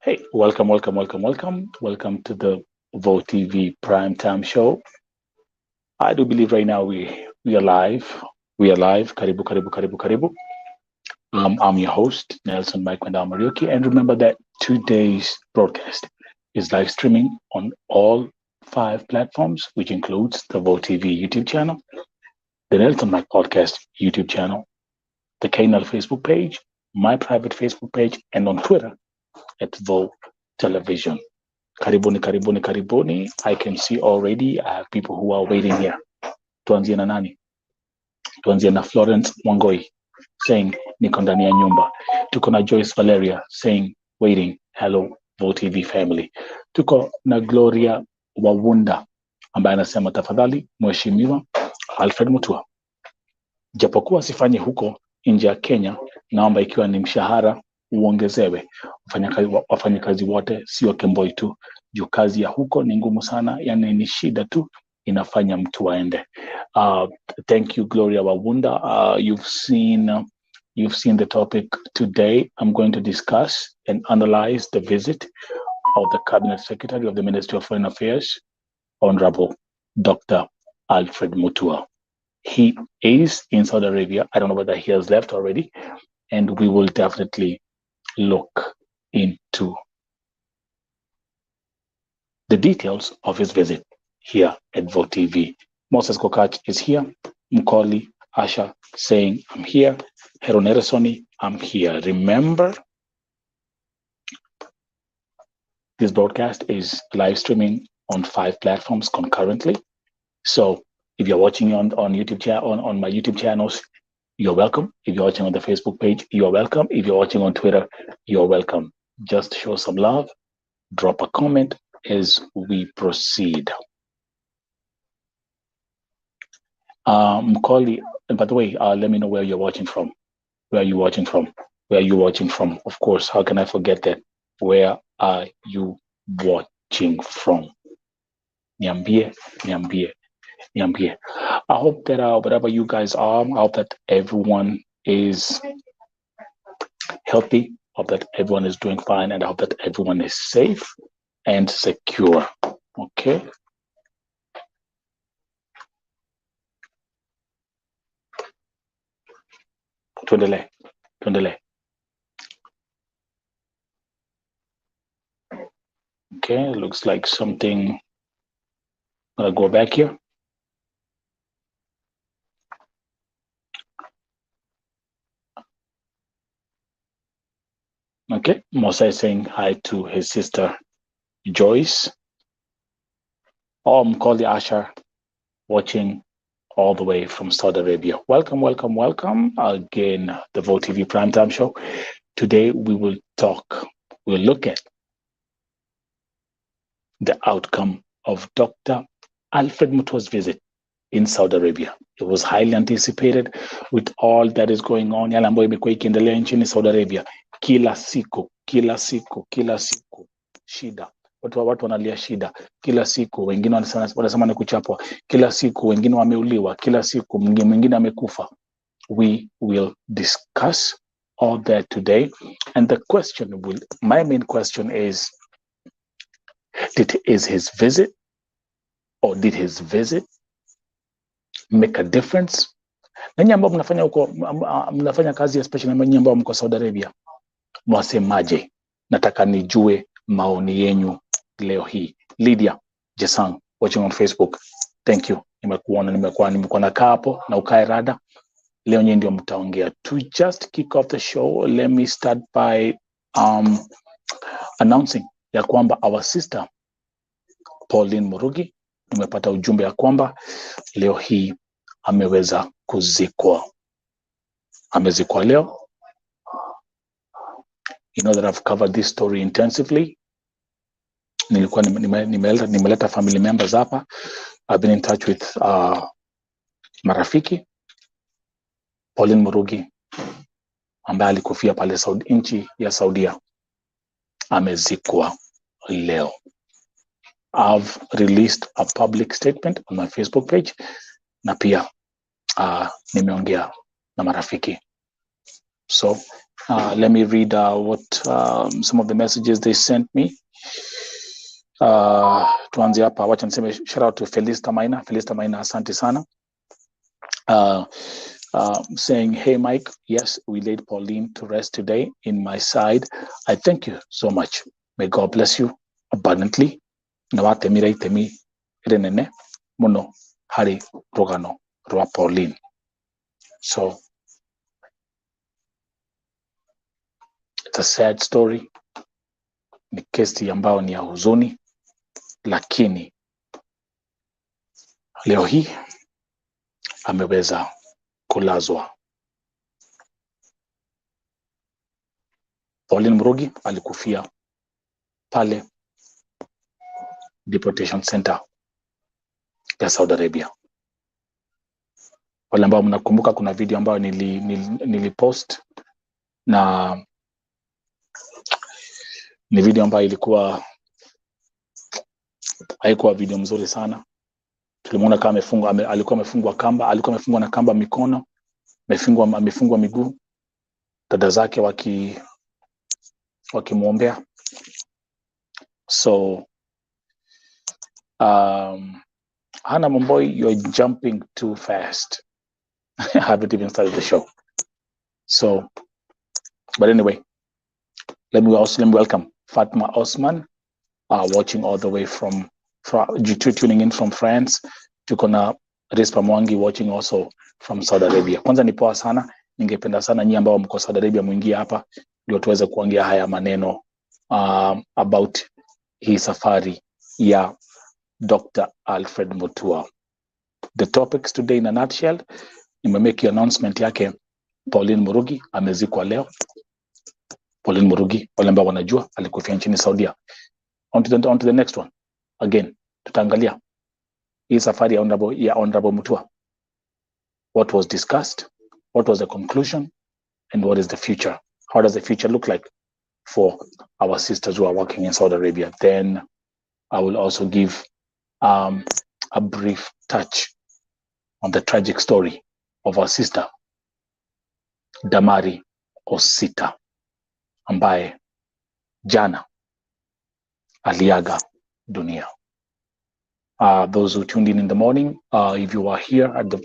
Hey, welcome to the Vote TV Primetime Show. I do believe right now we are live. We are live. Karibu, karibu, karibu, karibu. I'm your host, Nelson Mike Marioki, and remember that today's broadcast is live streaming on all 5 platforms, which includes the Vote TV YouTube channel, the Nelson Mike Podcast YouTube channel, the KNL Facebook page, my private Facebook page, and on Twitter at Vote Television. Karibuni, karibuni, karibuni. I can see already I have people who are waiting here. Tuanzie na nani? Tuanzie na Florence Mwangoi saying niko ndani ya nyumba. Tuko na Joyce Valeria saying waiting. Hello Vote TV family. Tuko na Gloria Wawunda ambaye anasema tafadhali mheshimiwa Alfred Mutua, japokuwa sifanyi huko nje ya Kenya, naomba ikiwa ni mshahara uongezewe. Wafanyakazi wote sio Kemboi tu, juu kazi ya huko ni ngumu sana, yani ni shida tu inafanya mtu aende. Thank you Gloria Wawunda. You've seen the topic today. I'm going to discuss and analyze the visit of the Cabinet Secretary of the Ministry of Foreign Affairs, Honorable Dr. Alfred Mutua. He is in Saudi Arabia. I don't know whether he has left already, and we will definitely look into the details of his visit here at Vote TV. Moses Kokach is here. Mkoli Asha saying, I'm here. Heroneresoni, I'm here. Remember, this broadcast is live streaming on 5 platforms concurrently. So if you're watching on YouTube on my YouTube channels, you're welcome. If you're watching on the Facebook page, you're welcome. If you're watching on Twitter, you're welcome. Just show some love. Drop a comment as we proceed. Mkoli, and by the way, let me know where you're watching from. Where are you watching from? Where are you watching from? Of course, how can I forget that? Where are you watching from? Niambie. I hope that wherever you guys are, I hope that everyone is healthy. I hope that everyone is doing fine, and I hope that everyone is safe and secure. Okay. Tuendelee. Okay, looks like something. I'm gonna go back here. Okay, Mosa is saying hi to his sister Joyce. Mkoli Asher watching all the way from Saudi Arabia. Welcome again, the Vote TV Primetime Show. Today we'll look at the outcome of Dr. Alfred Mutua's visit in Saudi Arabia. It was highly anticipated with all that is going on. Yale ambayo imekuwa ikiendelea nchini Saudi Arabia. Kila siku shida. Watu wanalia shida kila siku, wengine wanasema ni kuchapwa kila siku, wengine wameuliwa kila siku, mwingine amekufa. We will discuss all that today, and my main question is, did his visit make a difference? Nanyi ambao mnafanya kazi, especially nanyi ambao mko Saudi Arabia, mwasemaje? Nataka nijue maoni yenyu leo hii. Lydia Jesang watching on Facebook, thank you. Nimekuwa nakaa hapo na ukae rada. Leo nyinyi ndio mtaongea. To just kick off the show, let me start by announcing ya kwamba our sister Pauline Murugi, nimepata ujumbe ya kwamba leo hii ameweza kuzikwa. Amezikwa leo. You know that I've covered this story intensively. Nilikuwa nimeleta family members hapa. I've been in touch with marafiki. Pauline Murugi ambaye alikufia pale nchi ya Saudia amezikwa leo. I've released a public statement on my Facebook page, na pia nimeongea na marafiki. So let me read what some of the messages they sent me. Tuanze hapa, wacha niseme shout out to Felista Maina, asante sana. Saying, hey Mike, yes, we laid Pauline to rest today in my side. I thank you so much. May God bless you abundantly. Nawatemi temi renene muno hari rogano rwa Pauline. So it's a sad story. Ni kesi ambayo ni ya huzuni, lakini leo hii ameweza kulazwa. Pauline Mrugi alikufia pale deportation center ya Saudi Arabia. Wale ambao mnakumbuka, kuna video ambayo nilipost na ni video ambayo ilikuwa haikuwa video mzuri sana. Tulimuona kama alikuwa amefungwa kamba, alikuwa amefungwa na kamba mikono, amefungwa miguu, dada zake wakimuombea. So Hannah Momboy, you're jumping too fast. I haven't even started the show. So, but anyway, let me welcome Fatma Osman, watching all the way from tuning in from France. Tuko na Rispa Mwangi watching also from Saudi Arabia. Kwanza ni poa sana, ningependa sana nyinyi ambao mko Saudi Arabia muingie hapa ndio tuweze kuongea haya maneno about hii safari ya Dr. Alfred Mutua. The topics today in a nutshell, nimemake announcement yake. Pauline Murugi amezikwa leo. Pauline Murugi, wale ambao wanajua, alikufia nchini Saudia. On to the next one. Again, tutaangalia hii safari ya Honorable Mutua. What was discussed? What was the conclusion? And what is the future? How does the future look like for our sisters who are working in Saudi Arabia? Then I will also give a brief touch on the tragic story of our sister Damari Osita, ambaye jana aliaga dunia. Those who tuned in the morning, if you are here at the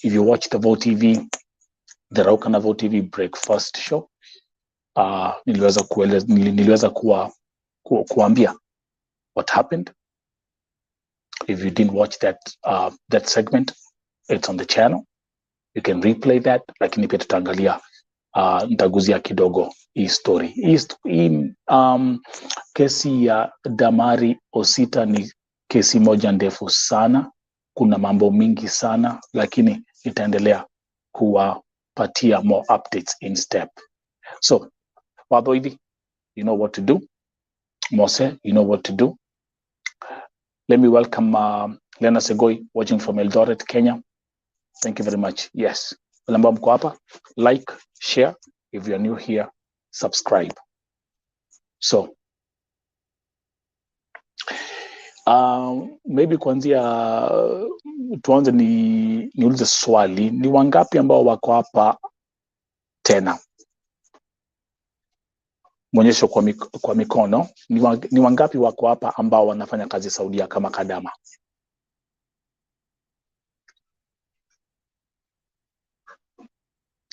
if you watch the Vote TV, the Rauka na Vote TV breakfast show, niliweza kuambia what happened. If you didn't watch that segment, it's on the channel. You can replay that. Lakini pia tutaangalia ntaguzia kidogo hii story. Kesi ya Damari Osita ni kesi moja ndefu sana. Kuna mambo mingi sana, lakini itaendelea kuwapatia more updates in step. So, Wadoidi, you know what to do. Mose, you know what to do. Let me welcome Lena Segoi, watching from Eldoret, Kenya. Thank you very much. Yes. Wale mko hapa, like, share. If you are new here, subscribe. So, maybe kuanzia tuanze niulize swali. Ni wangapi ambao wako hapa tena? Mwonyesho kwa mikono. Ni wangapi wako hapa ambao wanafanya kazi Saudia kama kadama?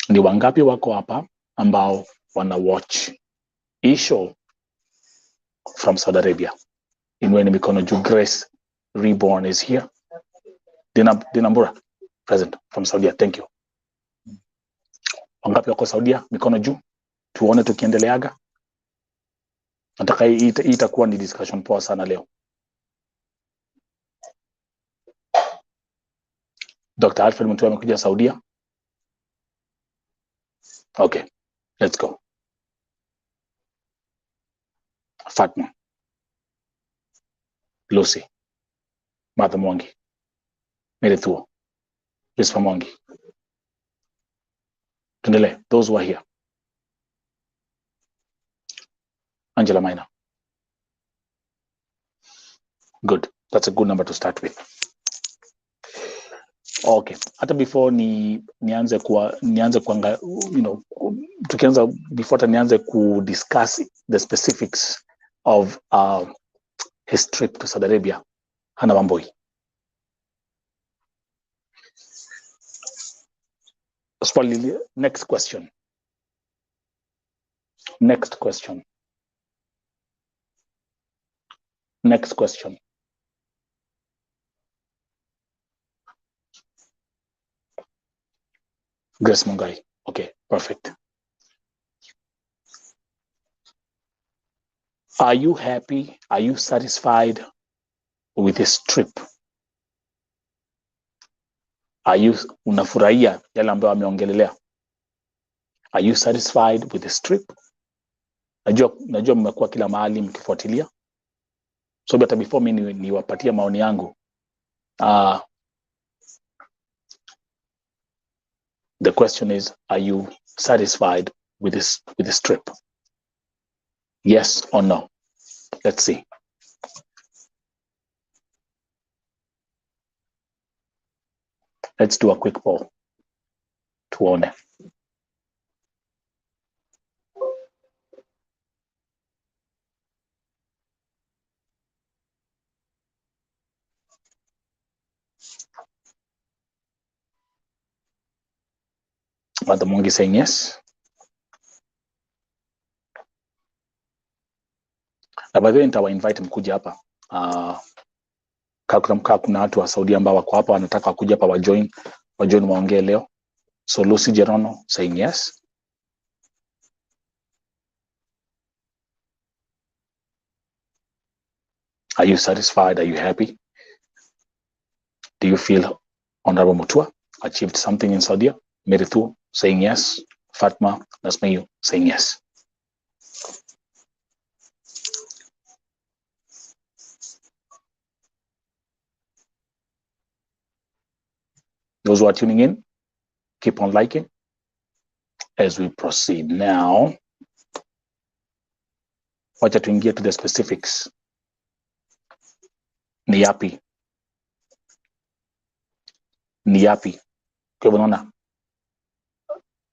Ni wangapi wako hapa ambao wana watch hii show from Saudi Arabia? Inweni mikono juu. Grace Reborn is here. Dinambura present from Saudi. Thank you. Wangapi wako Saudia? Mikono juu. Tuone tukiendeleaga. Nataka hii itakuwa ni discussion poa sana leo. Dr. Alfred Mutua amekuja Saudia. Okay, let's go. Fatma, Lucy, Martha Mwangi, Merethuo, Rispa Mwangi. Tundele, those who are here. Angela Maina. Good. That's a good number to start with. Okay. Hata before nianze kuanga, tukianza before nianze discuss the specifics of his trip to Saudi Arabia, Hana Wambui. Next question. Next question. Next question. Grace Mungai. Okay, perfect. Are you happy? Are you satisfied with this trip? Are you unafurahia yale ambayo ameongelelea? Are you satisfied with this trip? Najua mmekuwa kila mahali mkifuatilia. So hata before mimi niwapatia maoni yangu, the question is, are you satisfied with this trip? Yes or no? Let's see. Let's do a quick poll. Tuone. Mother Mungi saying yes. Na by the way nitawainvite mkuja hapa. Kuna watu wa Saudi ambao wako hapa wanataka kuja hapa wajoin waongee leo. So Lucy Gerono saying yes. Are you satisfied? Are you happy? Do you feel Honorable Mutua achieved something in Saudi? Meritu saying yes. Fatma Nasmayu saying yes. Those who are tuning in, keep on liking as we proceed. Now, wacha tuingie to the specifics. Ni yapi? Kwa hivyo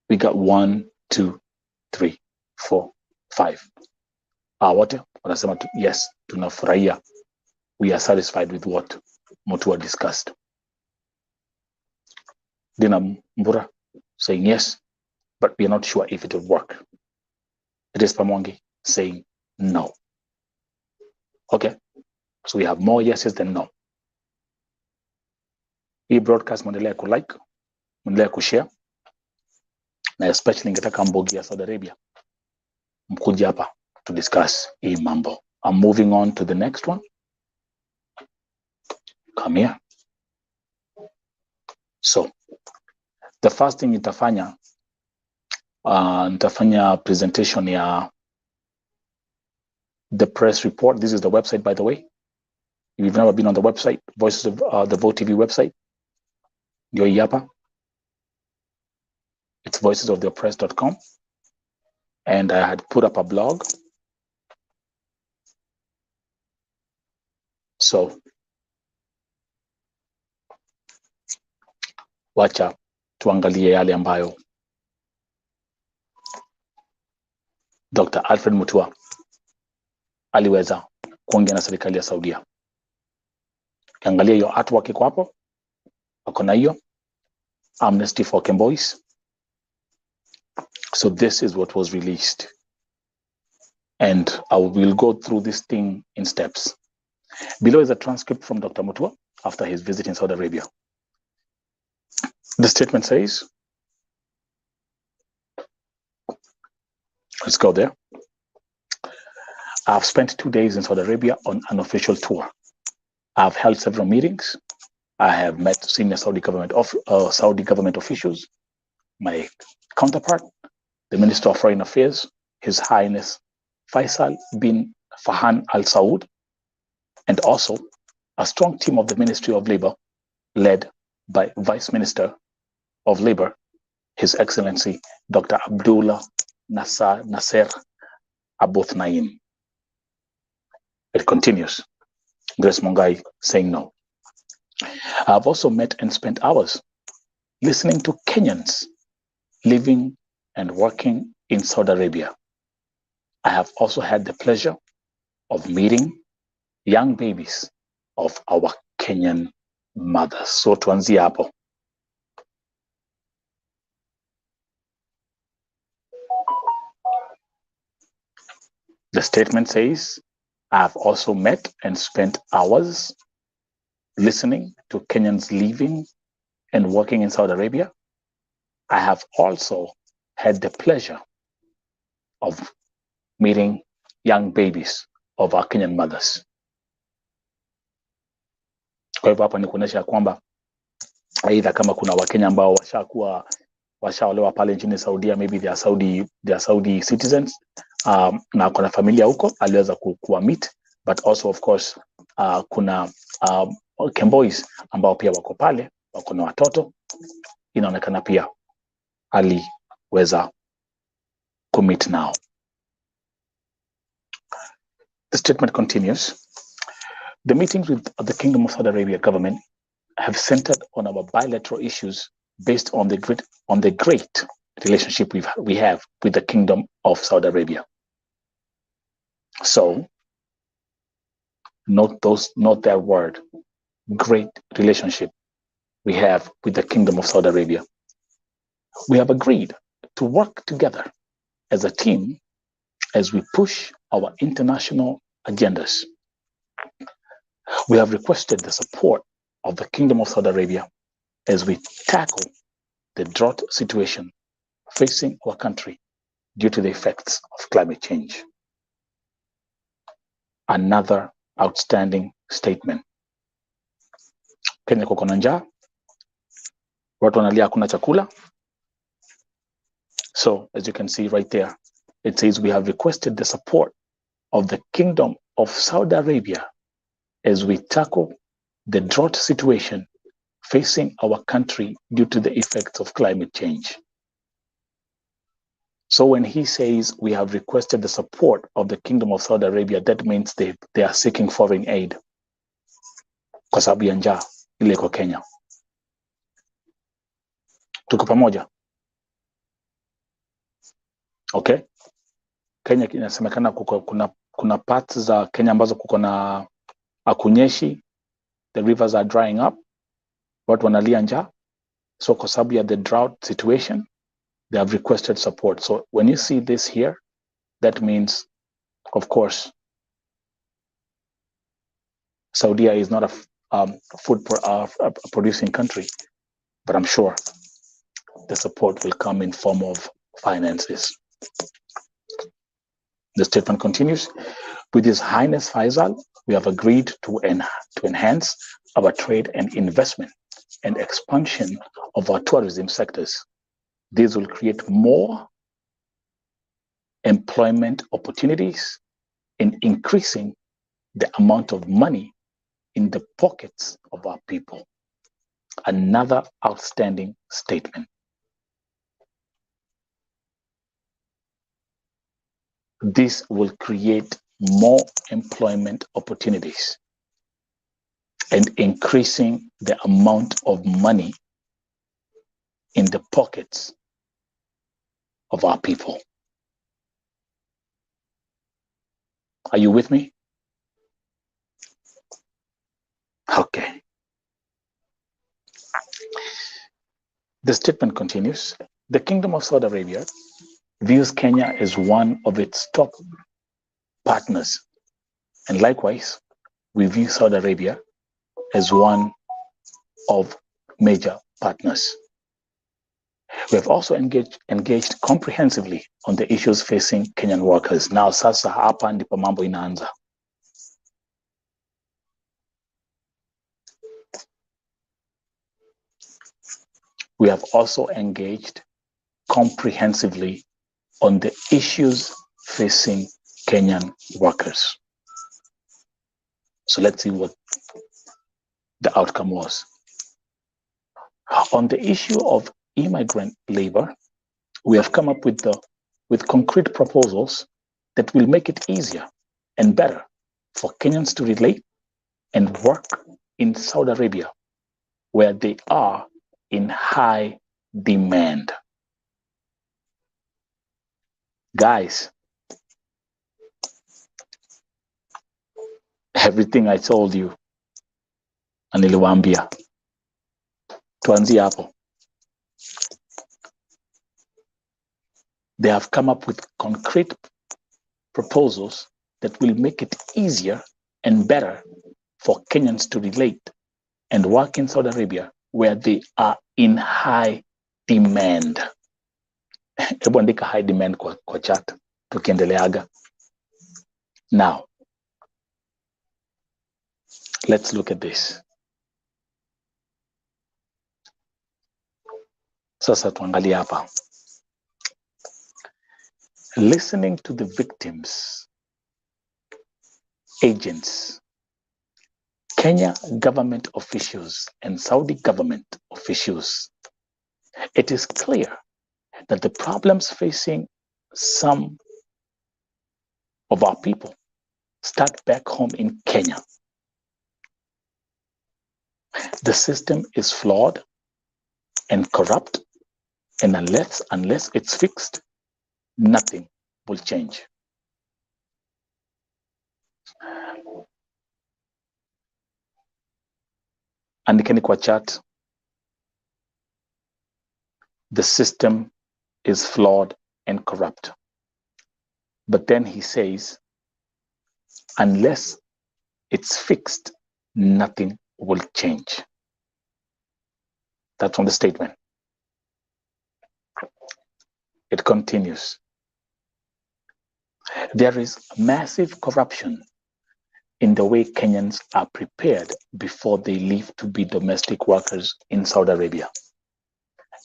we got 1, 2, 3, 4, 5. Wote wanasema yes, tunafurahia. We are satisfied with what Mutua discussed. Dina Mbura saying yes, but we are not sure if it will work. It is Pamongi saying no. Okay, so we have more yeses than no. Hii broadcast mwendelea kulike, mwendelea kushare, na especially ningetaka Mbogi ya Saudi Arabia mkuja hapa to discuss hii mambo. I'm moving on to the next one. Come here. So, the first thing nitafanya presentation ya the press report. This is the website, by the way. If you've never been on the website, Voices of the Vote TV website, ndio hii hapa. It's voicesoftheoppressed.com. And I had put up a blog. So, wacha tuangalie yale ambayo Dr. Alfred Mutua aliweza kuongea na serikali ya Saudia. Kiangalia hiyo artwork iko hapo. Wako na hiyo Amnesty for Kemboys. So this is what was released. And I will go through this thing in steps. Below is a transcript from Dr. Mutua after his visit in Saudi Arabia. The statement says, let's go there. I've spent 2 days in Saudi Arabia on an official tour. I've held several meetings. I have met senior Saudi government officials, my counterpart, the Minister of Foreign Affairs, His Highness Faisal bin Fahan Al Saud, and also a strong team of the Ministry of Labor, led by Vice Minister of Labor, His Excellency Dr. Abdullah Nasser Aboth Naim. It continues. Grace Mungai saying no. I've also met and spent hours listening to Kenyans living and working in Saudi Arabia. I have also had the pleasure of meeting young babies of our Kenyan mothers. So tuanzie hapo. The statement says, I have also met and spent hours listening to Kenyans living and working in Saudi Arabia. I have also had the pleasure of meeting young babies of our Kenyan mothers. Kwa hivyo hapa ni kuonyesha kwamba aidha kama kuna Wakenya ambao washaolewa pale nchini Saudia, maybe they are Saudi citizens, na kuna familia huko aliweza kuwa meet, but also of course kuna Kemboys ambao pia wako pale, wako na watoto, inaonekana pia aliweza kumit now. The statement continues. The meetings with the Kingdom of Saudi Arabia government have centered on our bilateral issues based on the great relationship we have with the Kingdom of Saudi Arabia. So, note that word, great relationship we have with the Kingdom of Saudi Arabia. We have agreed to work together as a team as we push our international agendas. We have requested the support of the Kingdom of Saudi Arabia as we tackle the drought situation facing our country due to the effects of climate change. Another outstanding statement. Kenya kuko na njaa, watu wanalia hakuna chakula. So, as you can see right there, it says we have requested the support of the Kingdom of Saudi Arabia as we tackle the drought situation facing our country due to the effects of climate change. So when he says we have requested the support of the Kingdom of Saudi Arabia, that means they are seeking foreign aid kwa sababu ya njaa ile kwa Kenya. Tuko pamoja? Okay? Kenya inasemekana kuna parts za Kenya ambazo kuko na akunyeshi, the rivers are drying up, watu wanalia njaa. So kwa sababu ya the drought situation, they have requested support. So when you see this here, that means, of course, Saudi is not a food producing country, but I'm sure the support will come in form of finances. The statement continues, with His Highness Faisal, we have agreed to enhance our trade and investment and expansion of our tourism sectors. This will create more employment opportunities and increasing the amount of money in the pockets of our people. Another outstanding statement. This will create more employment opportunities and increasing the amount of money in the pockets of our people. Are you with me? Okay. The statement continues. The Kingdom of Saudi Arabia views Kenya as one of its top partners. And likewise, we view Saudi Arabia as one of major partners. We have also engaged comprehensively on the issues facing Kenyan workers. Now sasa hapa ndipo mambo inaanza. We have also engaged comprehensively on the issues facing Kenyan workers. So let's see what the outcome was. On the issue of immigrant labor, we have come up with concrete proposals that will make it easier and better for Kenyans to relate and work in Saudi Arabia, where they are in high demand. Guys, everything I told you, niliwaambia, tuanzie hapo. They have come up with concrete proposals that will make it easier and better for Kenyans to relate and work in Saudi Arabia, where they are in high demand. Hebu andika high demand kwa chat tukiendeleaga. Now, let's look at this. Sasa tuangalie hapa. Listening to the victims, agents, Kenya government officials, and Saudi government officials, it is clear that the problems facing some of our people start back home in Kenya. The system is flawed and corrupt, and unless it's fixed, nothing will change. Andikeni kwa chat, the system is flawed and corrupt. But then he says, unless it's fixed, nothing will change. That's on the statement. It continues. There is massive corruption in the way Kenyans are prepared before they leave to be domestic workers in Saudi Arabia,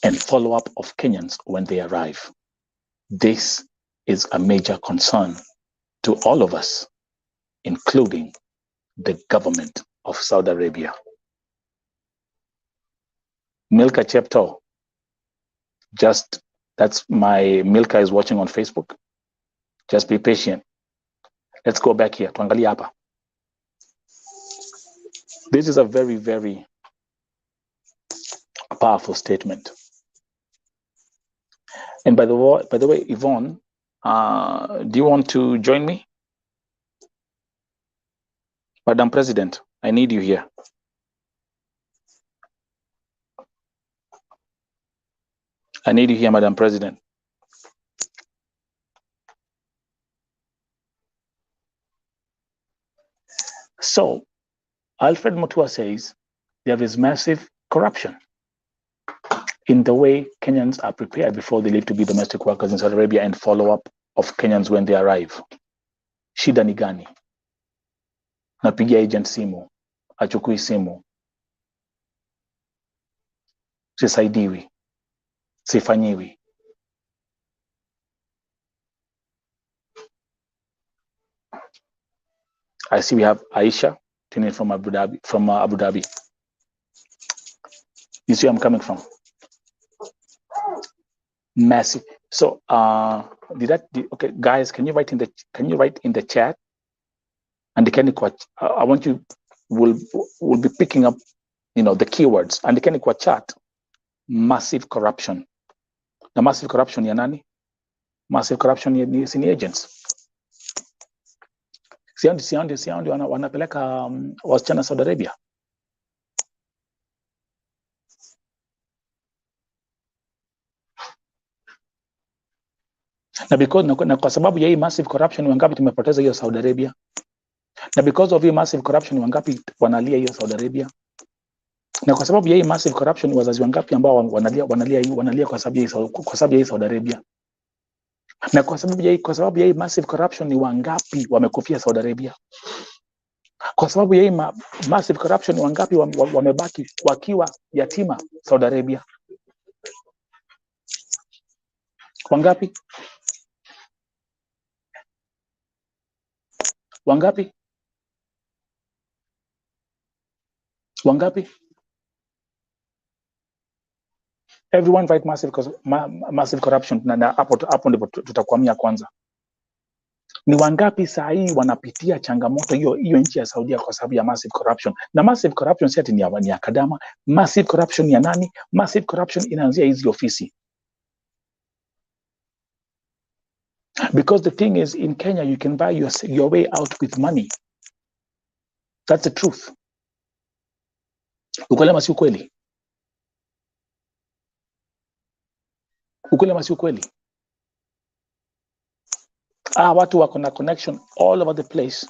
and follow-up of Kenyans when they arrive. This is a major concern to all of us, including the government of Saudi Arabia. Milka Chepto, that's my Milka is watching on Facebook. Just be patient. Let's go back here. Tuangalia hapa. This is a very, very powerful statement. And by the way, Yvonne, do you want to join me? Madam President, I need you here. I need you here, Madam President. So, Alfred Mutua says there is massive corruption in the way Kenyans are prepared before they leave to be domestic workers in Saudi Arabia, and follow-up of Kenyans when they arrive. Shida ni gani? Napigia agent simu, achukui simu, sisaidiwi, sifanyiwi. I see we have Aisha tuning in from Abu Dhabi. You see where I'm coming from? Massive. So, okay, guys, can you write in the chat? And I want you will be picking up, the keywords. And the chat, massive corruption. The massive corruption ya nani? Massive corruption ni agents. Siandi wanapeleka wasichana Saudi Arabia. Na kwa sababu ya hii massive corruption, wangapi tumepoteza hiyo Saudi Arabia? Na because of hii massive corruption, wangapi wanalia hiyo Saudi Arabia? Na kwa sababu ya hii massive corruption, wazazi wangapi ambao wanalia kwa sababu ya hii Saudi Arabia? Na kwa sababu ya hii massive corruption, ni wangapi wamekufia Saudi Arabia? Kwa sababu ya hii massive corruption, wangapi wamebaki wakiwa yatima Saudi Arabia? Wangapi? Wangapi? Wangapi? Everyone write massive corruption, na hapo ndipo tutakwamia kwanza. Ni wangapi saa hii wanapitia changamoto hiyo nchi ya Saudia kwa sababu ya massive corruption? Na massive corruption si ati ni ya Kadama. Massive corruption ya nani? Massive corruption inaanzia hizi ofisi. Because the thing is, in Kenya, you can buy your way out with money. That's the truth. Ukweli ama si ukweli? Ukweli ama si ukweli? Watu wako na connection all over the place.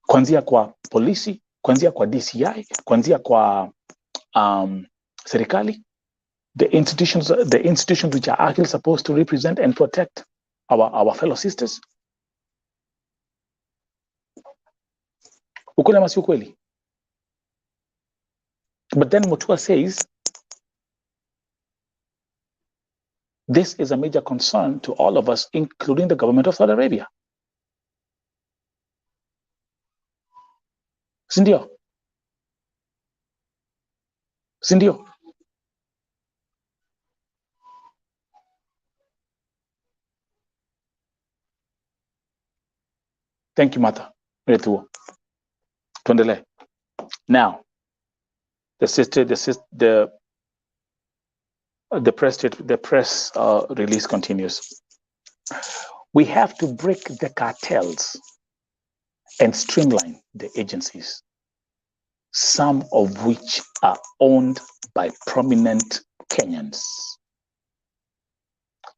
Kuanzia kwa polisi, kuanzia kwa DCI, kuanzia kwa serikali, the institutions which are actually supposed to represent and protect our fellow sisters. Ukweli ama si ukweli? But then Mutua says, this is a major concern to all of us, including the government of Saudi Arabia. Sindio? Sindio? Thank you, Martha. Tuendelee. Now, the press release continues. We have to break the cartels and streamline the agencies, some of which are owned by prominent Kenyans.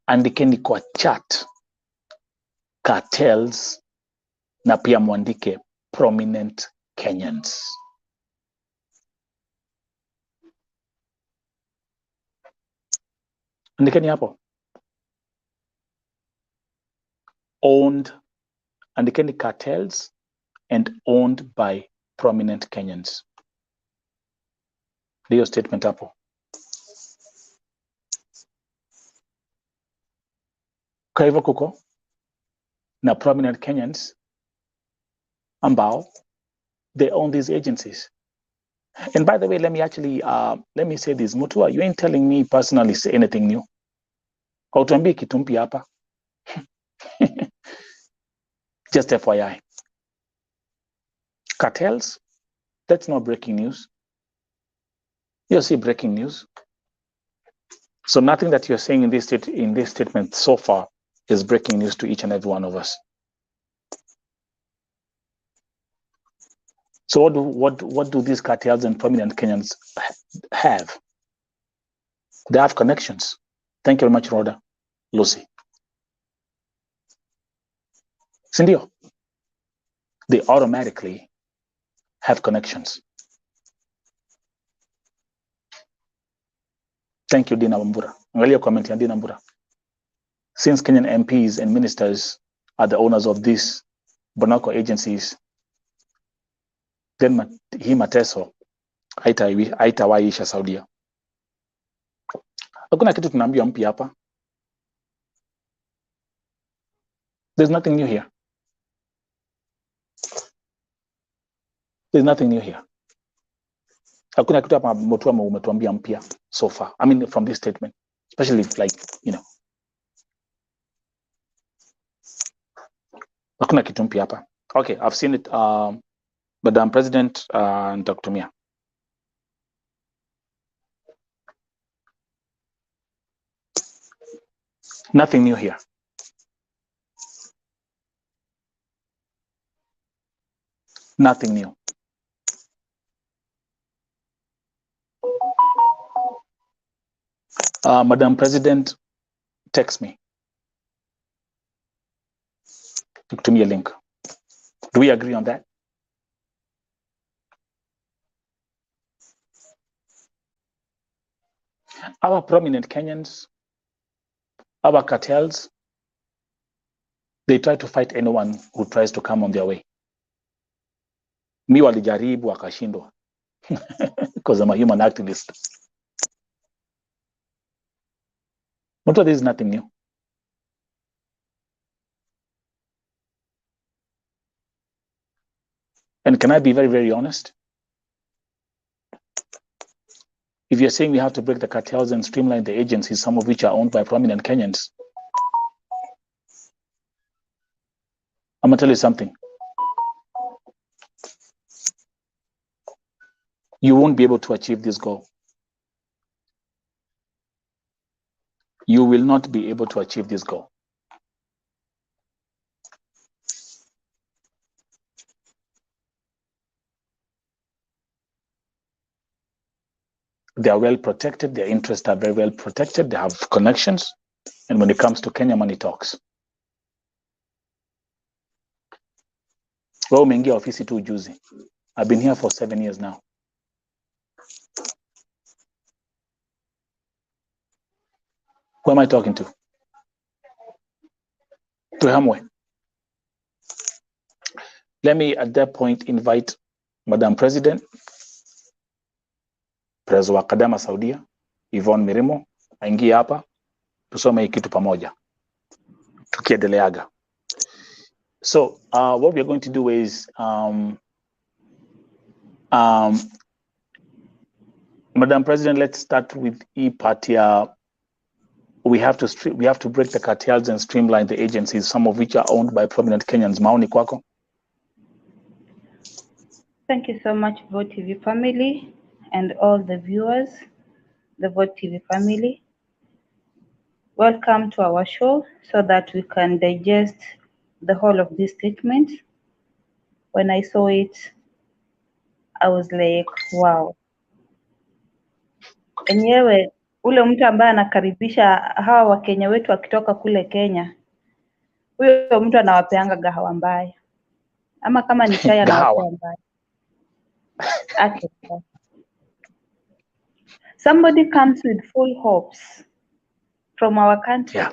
Andikeni kwa chat cartels na pia mwandike prominent Kenyans. Andikeni hapo. Owned, andikeni cartels and owned by prominent Kenyans. Ndio statement hapo. Kwa hivyo kuko na prominent Kenyans ambao they own these agencies. And by the way, let me say this. Mutua, you ain't telling me personally anything new. Hautuambii kitu mpya hapa. Just FYI. Cartels, that's not breaking news. You'll see breaking news. So nothing that you're saying in this statement so far is breaking news to each and every one of us. So what do these cartels and prominent Kenyans have? They have connections. Thank you very much, Rhoda. Lucy. Sindio, they automatically have connections. Thank you, Dina Wambura. Angalia comment ya Dina Wambura. Since Kenyan MPs and ministers are the owners of these Bonako agencies, then hii mateso haitawaisha Saudia. Hakuna kitu tunaambiwa mpya hapa. There's nothing new here. There's nothing new here. Hakuna kitu hapa Mutua umetuambia mpya so far. I mean, from this statement, especially like, you know. Hakuna kitu mpya hapa. Okay, I've seen it. Madam President and Dr. Mia. Nothing new here. Nothing new. Madam President, text me. To me a link. Do we agree on that? Our prominent Kenyans, our cartels, they try to fight anyone who tries to come on their way. Mi walijaribu wakashindwa because I'm a human activist. But this is nothing new. And can I be very, very honest? If you're saying we have to break the cartels and streamline the agencies, some of which are owned by prominent Kenyans, I'm gonna tell you something. You won't be able to achieve this goal. you will not be able to achieve this goal. They are well protected. Their interests are very well protected. They have connections. And when it comes to Kenya, money talks. Wewe umeingia ofisi tu juzi. I've been here for 7 years now. Who am I talking to? To Hamwe. Let me at that point invite Madam President, President wa Kadama Saudia, Yvonne Mirimo, aingie hapa tusome hii kitu pamoja tukiendeleaga. So what we're going to do is Madam President, let's start with e-party. We have to break the cartels and streamline the agencies, some of which are owned by prominent Kenyans. Maoni kwako? Thank you so much, Vote TV family, and all the viewers, the Vote TV family. Welcome to our show so that we can digest the whole of this statement. When I saw it, I was like, wow. Enyewe, ule mtu ambaye anakaribisha hawa Wakenya wetu wakitoka kule Kenya, huyo mtu anawapeanga gahawa mbaya. Ama kama ni chai anawapea mbaya. Okay. Somebody comes with full hopes from our country, Yeah.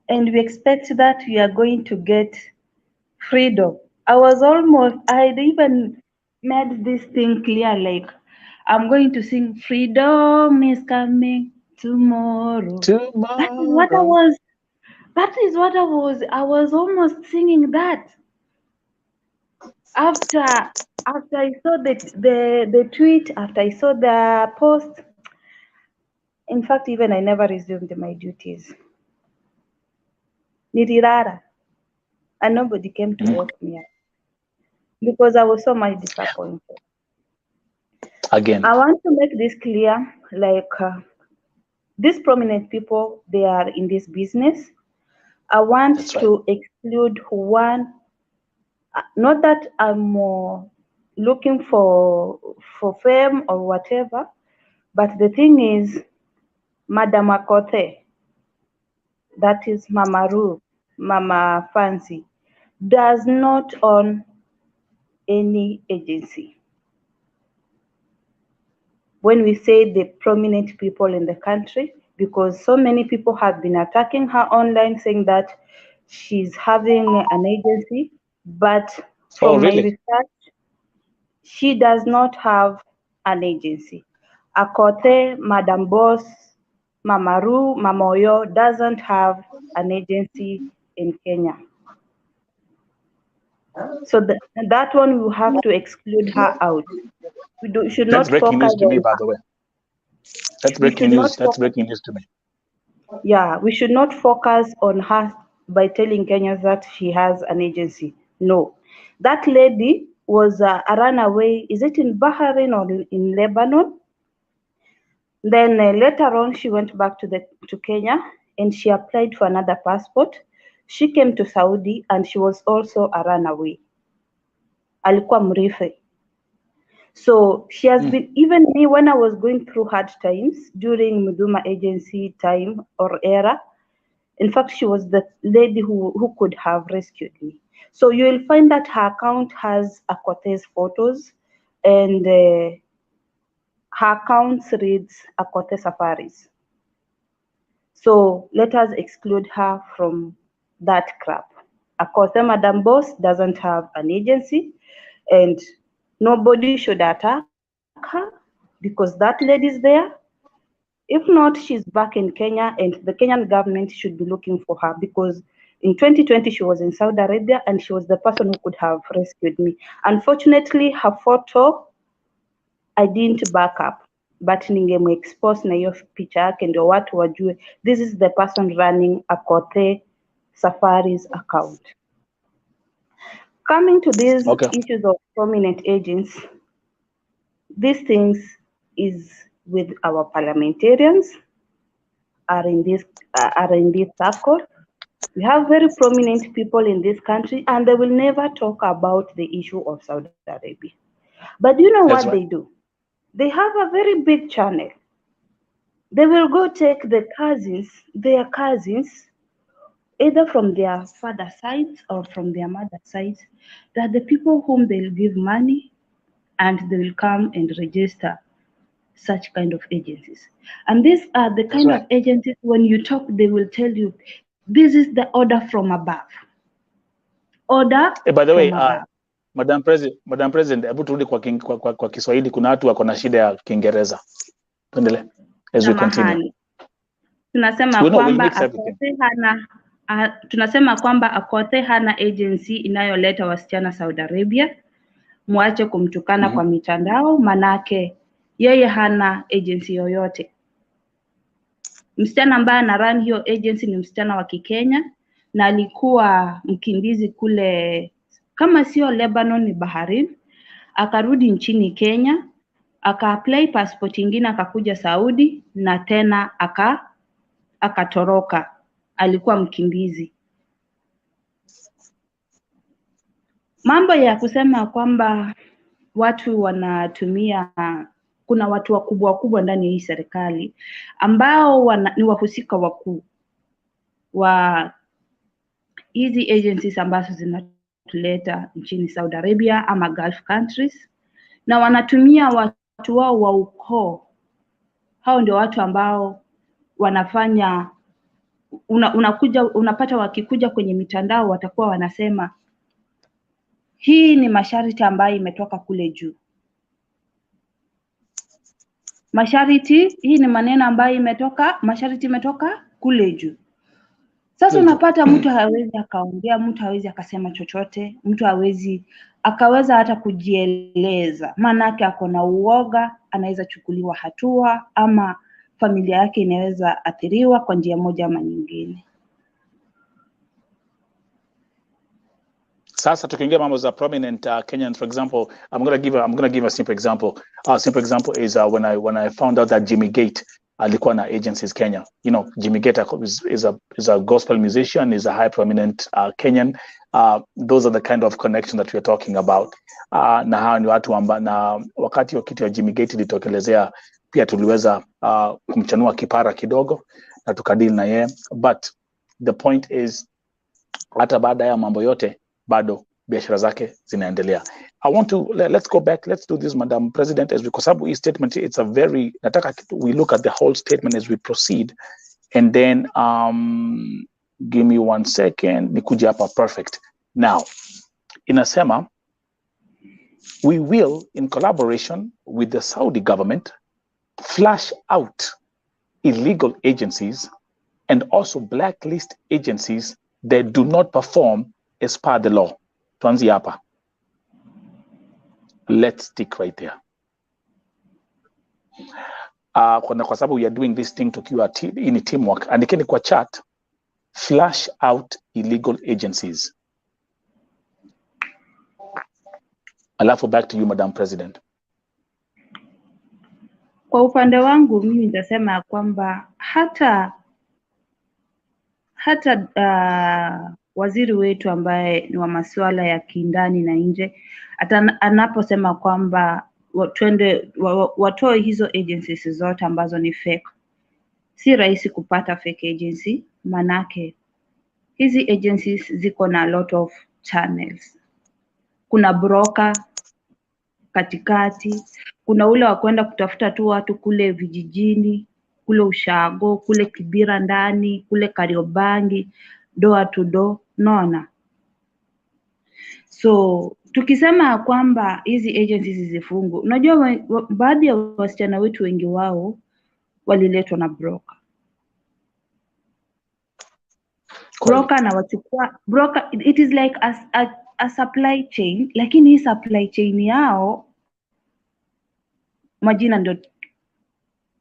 and we expect that we are going to get freedom. I even made this thing clear, like, I'm going to sing freedom is coming tomorrow. That is what I was almost singing that. After I saw the tweet, after I saw the post, in fact, even I never resumed my duties. Nirirara. And nobody came to wake me up because I was so much disappointed. Again, I want to make this clear, like these prominent people, they are in this business. I want to exclude one, not that I'm looking for fame or whatever, but the thing is, Madam Akote, that is Mama Ru, Mama Fancy, does not own any agency. When we say the prominent people in the country, because so many people have been attacking her online saying that she's having an agency, but from my research, she does not have an agency. Akote, Madam Boss, Mama Ru, Mama Oyo doesn't have an agency in Kenya. So that one we have to exclude her out. We should not focus on her. That's breaking news to me, by the way. That's breaking news. That's breaking news to me. Yeah, we should not focus on her by telling Kenyans that she has an agency. No. That lady was a runaway. Is it in Bahrain or in Lebanon? Then later on, she went back to Kenya and she applied for another passport. She came to Saudi and she was also a runaway. Alikuwa mrife. So she has been, even me, when I was going through hard times during Muduma agency time or era, in fact, she was the lady who could have rescued me. So you will find that her account has Akote's photos, and her account reads Akote Safaris. So let us exclude her from that crap. Akote Madam Boss doesn't have an agency, and nobody should attack her because that lady is there. If not, she's back in Kenya, and the Kenyan government should be looking for her because in 2020 she was in Saudi Arabia and she was the person who could have rescued me. Unfortunately, her photo I didn't back up, but ningemexpose na hiyo picha yake ndio watu wajue this is the person running Akote Safari's account. Coming to these issues of prominent agents, these things is with our parliamentarians, are in this circle. We have very prominent people in this country, and they will never talk about the issue of Saudi Arabia. But you know what That's they right. do? They have a very big channel. They will go take their cousins, either from their father side or from their mother side, that the people whom they'll give money and they will come and register such kind of agencies. And these are the That's kind of right. agencies, when you talk, they will tell you, this is the order from above. Order By the way, from above. Madam President, hebu turudi kwa Kiswahili. Kuna watu wako na shida ya Kiingereza. Tuendelee as we continue. Samahani. Tunasema We'll kwamba mix everything. tunasema kwamba Akothe hana agency inayoleta wasichana Saudi Arabia. Mwache kumtukana kwa mitandao, manake yeye hana agency yoyote. Msichana ambaye ana run hiyo agency ni msichana wa Kikenya, na alikuwa mkimbizi kule, kama sio Lebanon ni Bahrain, akarudi nchini Kenya, aka-apply passport ingine, akakuja Saudi na tena akatoroka. Alikuwa mkimbizi. Mambo ya kusema kwamba watu wanatumia, kuna watu wakubwa ndani ya hii serikali ambao ni wahusika wakuu wa hizi agencies ambazo zinatuleta nchini Saudi Arabia ama Gulf countries, na wanatumia watu wao wa ukoo. Hao ndio watu ambao wanafanya, unapata wakikuja kwenye mitandao watakuwa wanasema hii ni masharti ambayo imetoka kule juu. Masharti, hii ni maneno ambayo masharti imetoka kule juu. Sasa unapata mtu hawezi akaongea, mtu hawezi akasema chochote, mtu hawezi akaweza hata kujieleza, maanake ako na uoga, anaweza chukuliwa hatua ama familia yake inaweza athiriwa kwa njia moja ama nyingine. Sasa tukiingia mambo za prominent Kenyans, for example, I'm gonna give a simple example. Simple example is when I found out that Jimmy Gate alikuwa na agencies Kenya. You know, Jimmy Gate is a gospel musician, is a high prominent Kenyan. Those are the kind of connection that we're talking about. Na hawa ni watu na wakati wa kitu ya Jimmy Gate ilitokelezea, pia tuliweza kumchanua kipara kidogo na tukadili na yeye, but the point is hata baada ya mambo yote bado biashara zake zinaendelea. Let's go back, let's do this, Madam President, as because hii statement, it's a very, nataka we look at the whole statement as we proceed, and then give me 1 second, nikuje hapa perfect. Now, inasema, we will, in collaboration with the Saudi government, flush out illegal agencies and also blacklist agencies that do not perform as per the law. Tuanzie hapa. Let's stick right there. Kwa sababu we are doing this thing tukiwa in teamwork. Andikeni kwa chat, flush out illegal agencies. Alafu back to you, Madam President. Kwa upande wangu mimi nitasema kwamba hata waziri wetu ambaye ni wa masuala ya kindani na nje, anaposema kwamba watoe hizo agencies zote ambazo ni fake, si rahisi kupata fake agency, manake hizi agencies ziko na a lot of channels. Kuna broker katikati, kuna ule wa kwenda kutafuta tu watu kule vijijini, kule Ushago, kule Kibira ndani, kule Kariobangi, door to door, naona. So tukisema kwamba hizi agencies zifungwe, unajua baadhi ya wasichana wetu wengi wao waliletwa na broker. Broker na wachukua, broker, it is like a supply chain, lakini hii supply chain yao majina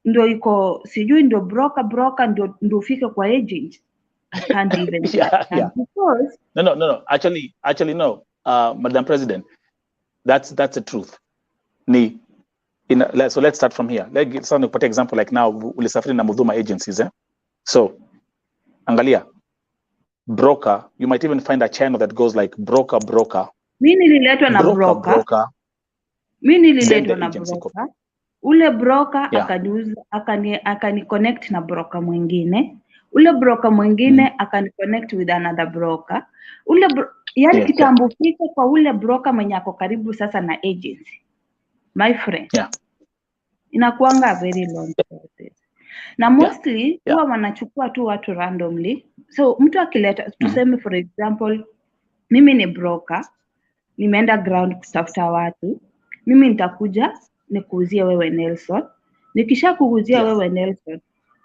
ndio iko, sijui ndio broker ndio ufike kwa agent. I can't even yeah. Because No. Actually no. Madam President, that's the truth. So let's start from here. Let's nikupatia example, like now ulisafiri na Mudhuma agencies, So angalia, broker, you might even find a channel that goes like broker. Mimi nililetwa na broker. Mimi nililetwa na broker. Ule broker akaniuza, akani connect na broker mwingine. Ule broker mwingine akani connect with another broker. Yani kitambo fika kwa ule broker mwenye ako karibu sasa na agency. My friend. Inakuanga very long process. Na mostly huwa wanachukua tu watu randomly. So mtu akileta, tuseme for example, mimi ni broker, nimeenda ground kutafuta watu, mimi nitakuja nikuuzie wewe Nelson. Nikisha kuuzia wewe Nelson,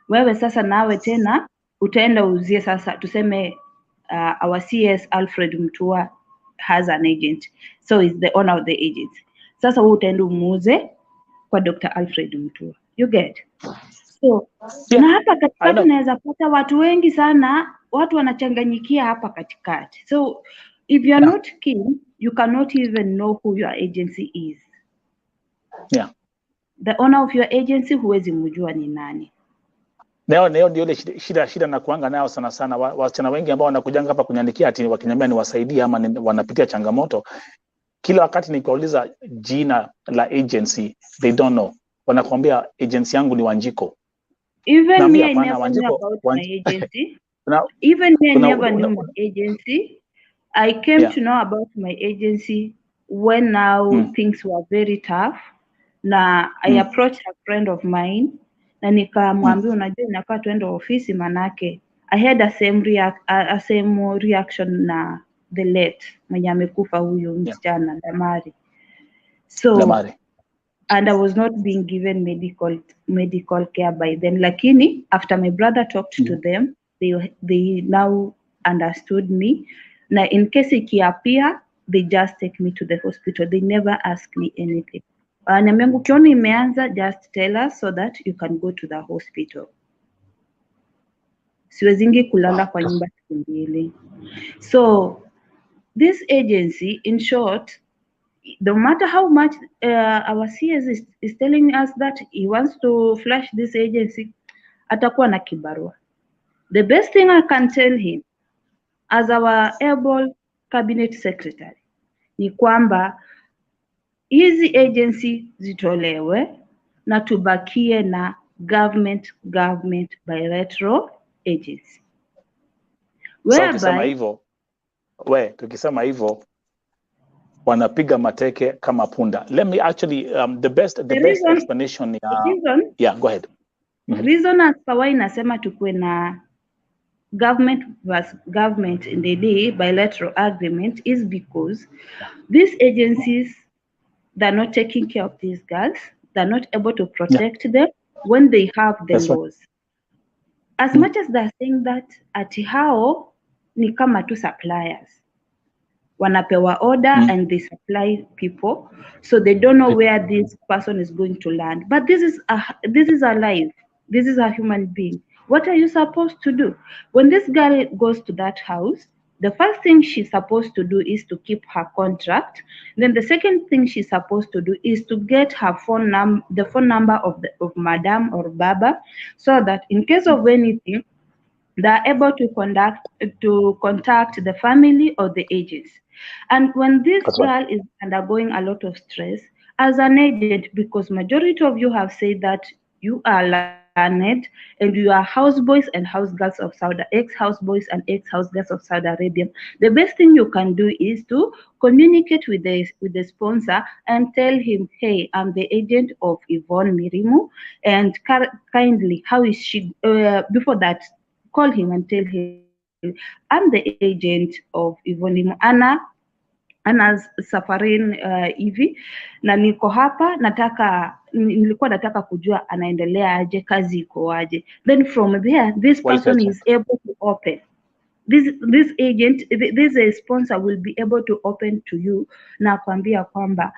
wewe sasa nawe tena utaenda uzie sasa, tuseme our CS Alfred Mutua has an agent, so is the owner of the agency. Sasa wewe utaenda umuuze kwa Dr. Alfred Mutua. You get? So na hapa katikati unaweza pata watu wengi sana, watu wanachanganyikia hapa katikati. So if you are not keen, you cannot even know who your agency is. The owner of your agency huwezi mjua ni nani. Ndio ndio ile shida na kuanga nao sana wasichana wengi ambao wanakujanga hapa kunyandikia ati wakiniambia niwasaidie ama wanapitia changamoto. Kila wakati nikiuliza jina la agency, they don't know. Wanakuambia agency yangu ni Wanjiko. Even me, I never knew about my agency. Even me, I never knew my agency. I came to know about my agency when now things were very tough. Na I approached a friend of mine na nikamwambia unajua inakaa tuende ofisi manake I had a same reaction na the late mwenye amekufa huyo msichana Damari. So and I was not being given medical care by them. Lakini after my brother talked to them, they now understood me. Na in case ikiapia, they just take me to the hospital. They never ask me anything. Niambia ukiona imeanza, just tell us so that you can go to the hospital. Siwezingi kulala kwa nyumba siku mbili. So this agency, in short, no matter how much our CS is telling us that he wants to flush this agency, atakuwa na kibarua. The best thing I can tell him as our able cabinet secretary ni kwamba hizi agency zitolewe na tubakie na government bilateral agency. Tukisema hivyo wanapiga mateke kama punda. Let me actually the best explanation go ahead. Reason as why nasema tukue na government versus government in the day bilateral agreement is because these agencies, they're not taking care of these girls. They're not able to protect them when they have the laws. As much as they're saying that ati hao ni kama tu suppliers. Wanapewa order and they supply people, so they don't know where this person is going to land. But this is a life. This is a human being. What are you supposed to do? When this girl goes to that house, the first thing she's supposed to do is to keep her contract. Then the second thing she's supposed to do is to get her the phone number of Madam or Baba, so that in case of anything, they're able to contact the family or the agents. And when this girl is undergoing a lot of stress, as an agent, because majority of you have said that you are learned and you are houseboys and housegirls of ex-houseboys and ex-housegirls of Saudi Arabia, the best thing you can do is to communicate with the sponsor and tell him, hey, I'm the agent of Yvonne Mirimu, and kindly, how is she, before that, call him and tell him, I'm the agent of Yvonne Mirimu, Anna's safarin hivi na niko hapa, nilikuwa nataka kujua anaendelea aje, kazi iko aje. Then from there, this person is able to open. This agent, this sponsor will be able to open to you na kuambia kwamba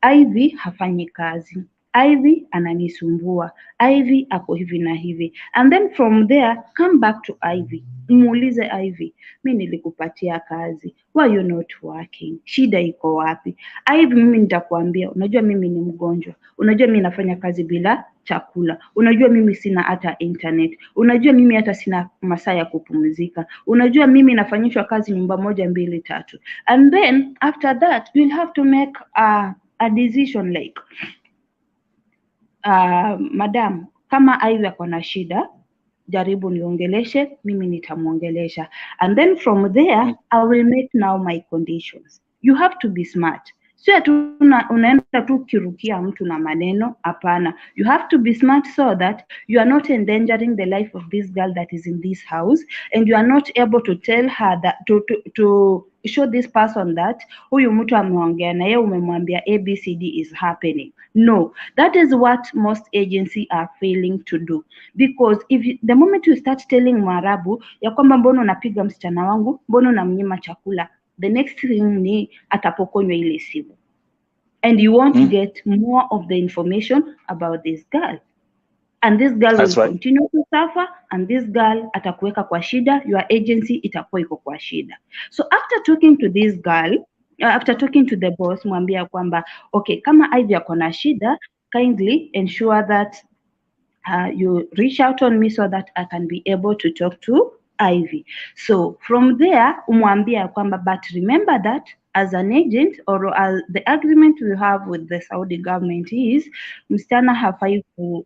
Ivy hafanyi kazi. Ivy ananisumbua, Ivy ako hivi na hivi, and then from there come back to Ivy, muulize Ivy, mi nilikupatia kazi, why you not working, shida iko wapi? Ivy, mimi nitakwambia, unajua mimi ni mgonjwa, unajua mimi nafanya kazi bila chakula, unajua mimi sina hata internet, unajua mimi hata sina masaa ya kupumzika, unajua mimi nafanyishwa kazi nyumba moja mbili tatu, and then after that you'll have to make a decision like madam, kama Ivy ako na shida, jaribu niongeleshe, mimi nitamuongelesha, and then from there I will make now my conditions. You have to be smart. Sio tu unaenda tu kirukia mtu na maneno, hapana. You have to be smart so that you are not endangering the life of this girl that is in this house, and you are not able to tell her that to show this person that huyu mtu ameongea na yeye, umemwambia ABCD is happening. No, that is what most agencies are failing to do, because the moment you start telling Mwarabu ya kwamba mbona unapiga msichana wangu, mbona unamnyima chakula, the next thing ni atapokonywa ile simu, and you won't get more of the information about this girl, and this girl will continue to suffer, and this girl atakuweka kwa shida, your agency itakuwa iko kwa shida. So after talking to this girl, after talking to the boss, mwambia kwamba okay, kama Ivy ako na shida, kindly ensure that you reach out on me so that I can be able to talk to Ivy. So from there umwambia kwamba, but remember that as an agent, or as the agreement we have with the Saudi government is, msichana hafai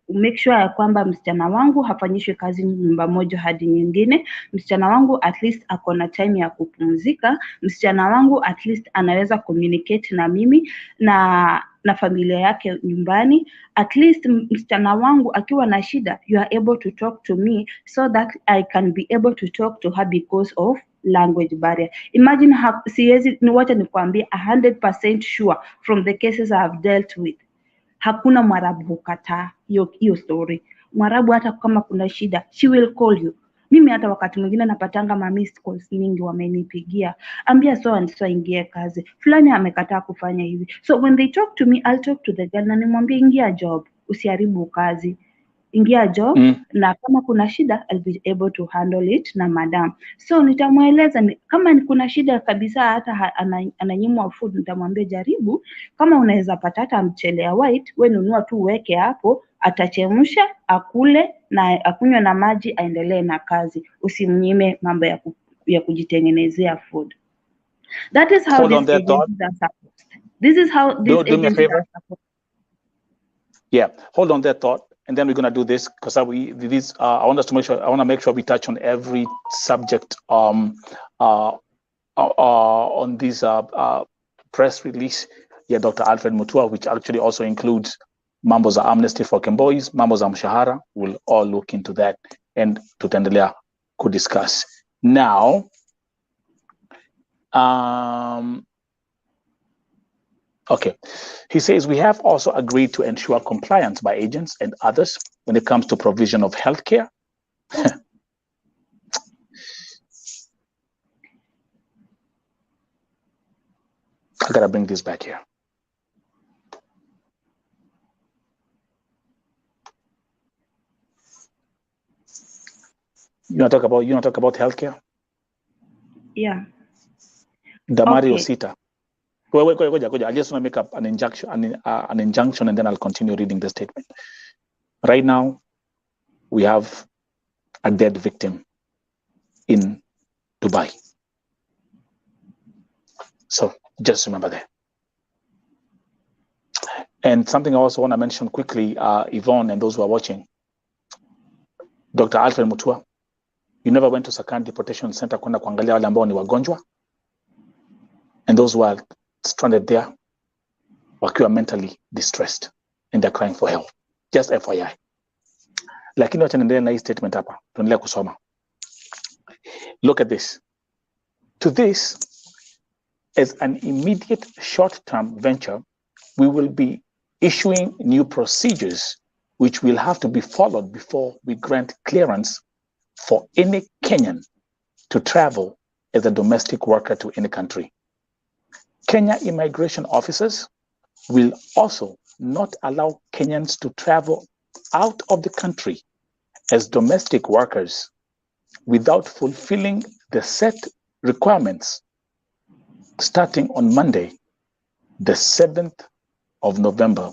make sure ya kwamba msichana wangu hafanyishwe kazi nyumba moja hadi nyingine, msichana wangu at least ako na time ya kupumzika, msichana wangu at least anaweza communicate na mimi na familia yake nyumbani, at least msichana wangu akiwa na shida, you are able to talk to me so that I can be able to talk to her because of language barrier. Imagine siwezi, wacha nikwambie 100% sure from the cases I have dealt with, hakuna Mwarabu hukataa hiyo story. Mwarabu hata kama kuna shida, she will call you. Mimi hata wakati mwingine napatanga ma missed calls mingi, wamenipigia, ambia so and so ingie kazi, fulani amekataa kufanya hivi. So when they talk to me, I'll talk to the girl na nimwambie ingia job, usiharibu kazi, ingia job, na kama kuna shida I'll be able to handle it na madam. So nitamweleza kama kuna shida kabisa, hata ananyimwa food, nitamwambia jaribu, kama unaweza pata hata mchele ya white, wewe nunua tu weke hapo, atachemsha akule na akunywe na maji, aendelee na kazi, usimnyime mambo ya kujitengenezea food. That is how these agencies are supposed. This is how these agencies are supposed. Yeah, hold on that thought, and then we're going to do this because I want us to make sure. I want to make sure we touch on every subject on this press release. Yeah, Dr. Alfred Mutua, which actually also includes Mambo's Amnesty for Boys, Mambo's Mshahara. We'll all look into that, and tutaendelea could discuss now. Okay, he says we have also agreed to ensure compliance by agents and others when it comes to provision of healthcare. I gotta bring this back here. You want to talk about healthcare? Yeah. Damari Osita. Wait. I just want to make up an injunction, and then I'll continue reading the statement. Right now, we have a dead victim in Dubai. So just remember that. And something I also want to mention quickly, Yvonne and those who are watching, Dr. Alfred Mutua, you never went to Sakani Deportation Center kwenda kuangalia wale ambao ni wagonjwa, and those who are stranded there wakiwa mentally distressed and they're crying for help. Just FYI. Lakini wacha niendelee na hii statement hapa. Tuendelee kusoma. Look at this. To this, as an immediate short-term venture, we will be issuing new procedures which will have to be followed before we grant clearance for any Kenyan to travel as a domestic worker to any country. Kenya immigration officers will also not allow Kenyans to travel out of the country as domestic workers without fulfilling the set requirements starting on Monday, the 7th of November,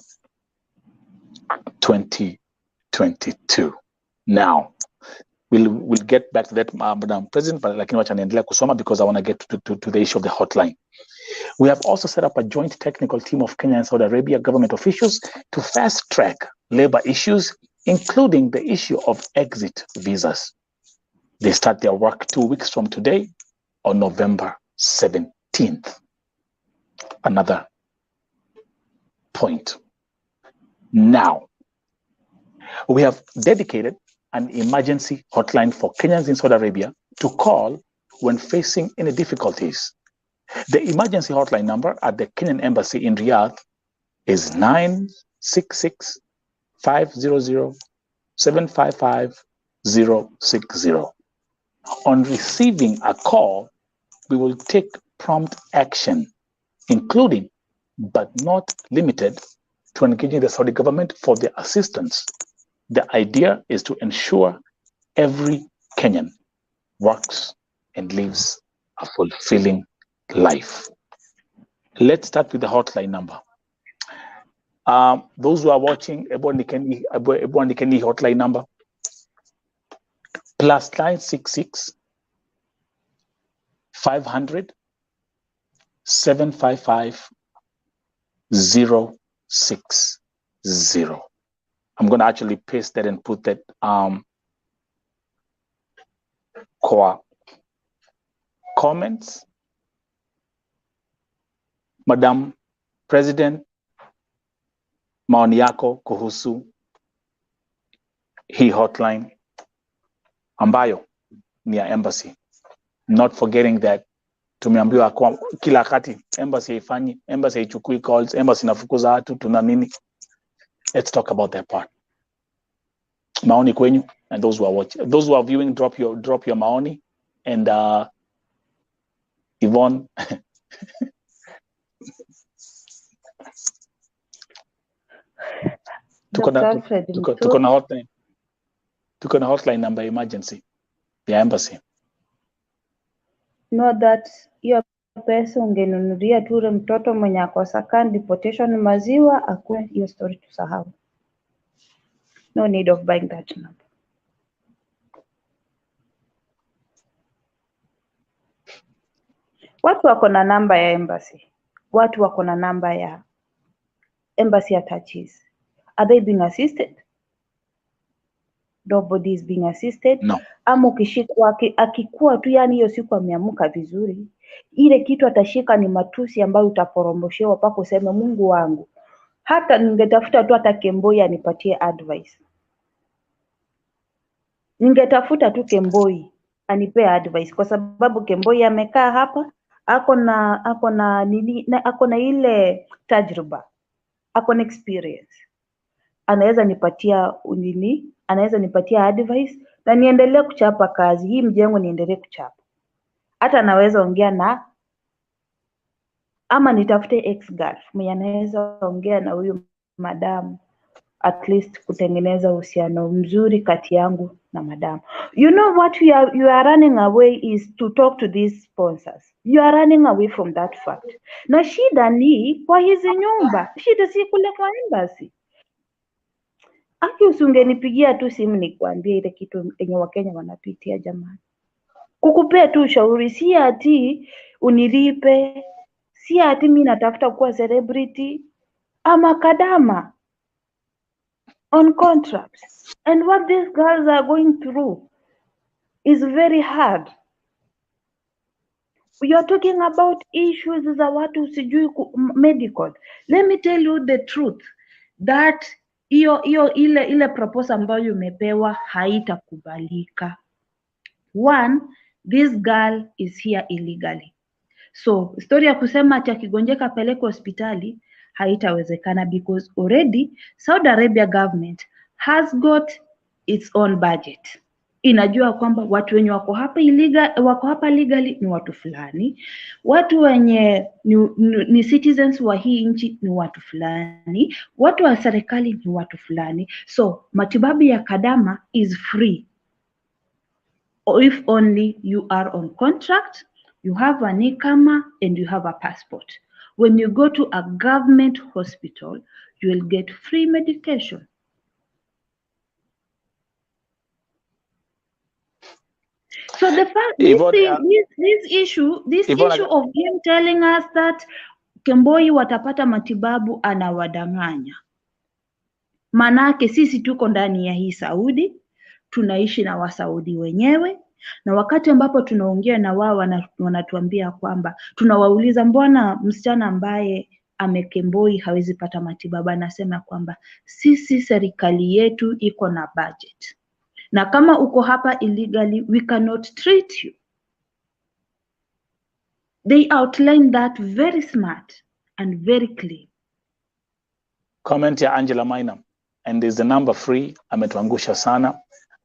2022. Now, we'll get back to that, Madam President, but lakini wacha niendelea kusoma because I want to get to the issue of the hotline. We have also set up a joint technical team of Kenya and Saudi Arabia government officials to fast-track labor issues, including the issue of exit visas. They start their work 2 weeks from today on November 17th. Another point. Now, we have dedicated an emergency hotline for Kenyans in Saudi Arabia to call when facing any difficulties. The emergency hotline number at the Kenyan Embassy in Riyadh is 966-500-755-060. On receiving a call, we will take prompt action, including, but not limited to engaging the Saudi government for their assistance. The idea is to ensure every Kenyan works and lives a fulfilling life. Let's start with the hotline number. Those who are watching, everyone can hotline number +966 500 755 060. I'm going to actually paste that and put that comments. Madam President, maoni yako kuhusu hii hotline ambayo ni ya embassy. Not forgetting that tumeambiwa kwa kila wakati embassy haifanyi, embassy haichukui calls, embassy inafukuza watu, tuna nini. Let's talk about that part. Maoni kwenyu, and those who are watching, those who are viewing, drop your maoni, and Yvonne. Tuko na hotline number emergency ya embassy. Know that hiyo pesa ungenunulia tu ule mtoto mwenye akosa deportation maziwa, akue hiyo story tusahau. No need of buying that number. Watu wako na namba ya embassy. Watu wako na namba ya embassy attaches. Are they being assisted? Nobody is being assisted. No. Ama ukishikwa akikuwa tu, yani hiyo siku ameamuka vizuri, ile kitu atashika ni matusi ambayo utaporomoshewa pako useme Mungu wangu. Hata ningetafuta tu hata Kemboi anipatie advice. Ningetafuta tu Kemboi anipe advice, kwa sababu Kemboi amekaa hapa, ako na ile tajriba, ako na experience. Anaweza nipatia advice na niendelee kuchapa kazi hii, mjengo niendelee kuchapa. Hata naweza ongea ama nitafute ex-girl mwenye anaweza ongea na huyu madam, at least kutengeneza uhusiano mzuri kati yangu na madam. You know what you are running away is to talk to these sponsors. You are running away from that fact. Na shida ni kwa hizi nyumba, shida si kule kwa embassy. Aki usingenipigia tu simu nikwambie ile kitu yenye Wakenya wanapitia jamani. Kukupea tu ushauri, si ati unilipe, si ati mimi natafuta kuwa celebrity, ama kadama on contracts. And what these girls are going through is very hard. We are talking about issues za watu sijui medical. Let me tell you the truth that ile proposal ambayo umepewa haitakubalika. One, this girl is here illegally. So story ya kusema ati akigonjeka peleke hospitali haitawezekana, because already Saudi Arabia government has got its own budget. inajua kwamba watu wenye wako hapa legally ni watu fulani, watu wenye ni citizens wa hii nchi ni watu fulani, watu wa serikali ni watu fulani. So matibabu ya Kadama is free if only you are on contract, you have an ikama and you have a passport. When you go to a government hospital, you will get free medication. So the fact this issue of him telling us that Kemboi watapata matibabu anawadanganya. Manake sisi tuko ndani ya hii Saudi, tunaishi na Wasaudi wenyewe, na wakati ambapo tunaongea na wao wanatuambia kwamba tunawauliza mbona msichana ambaye amekemboi hawezi pata matibabu, anasema kwamba sisi serikali yetu iko na budget. Na kama uko hapa illegally, we cannot treat you. They outline that very smart and very clear. Comment ya Angela Maina, and there's the number free, ametuangusha sana.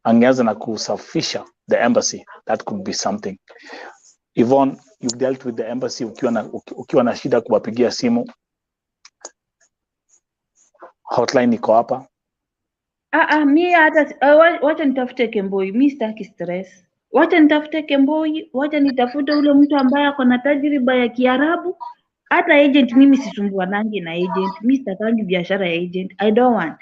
Angeanza na kusafisha the embassy, that could be something. Yvonne, you've dealt with the embassy ukiwa na shida kuwapigia simu. Hotline iko hapa. Mi hata wacha nitafute Kemboi, mi sitaki stress. Wacha nitafute Kemboi, wacha nitafute ule mtu ambaye ako na tajriba ya Kiarabu. Hata agent mimi sisumbuanangi na agent. Mimi sitakangi biashara ya agent. I don't want.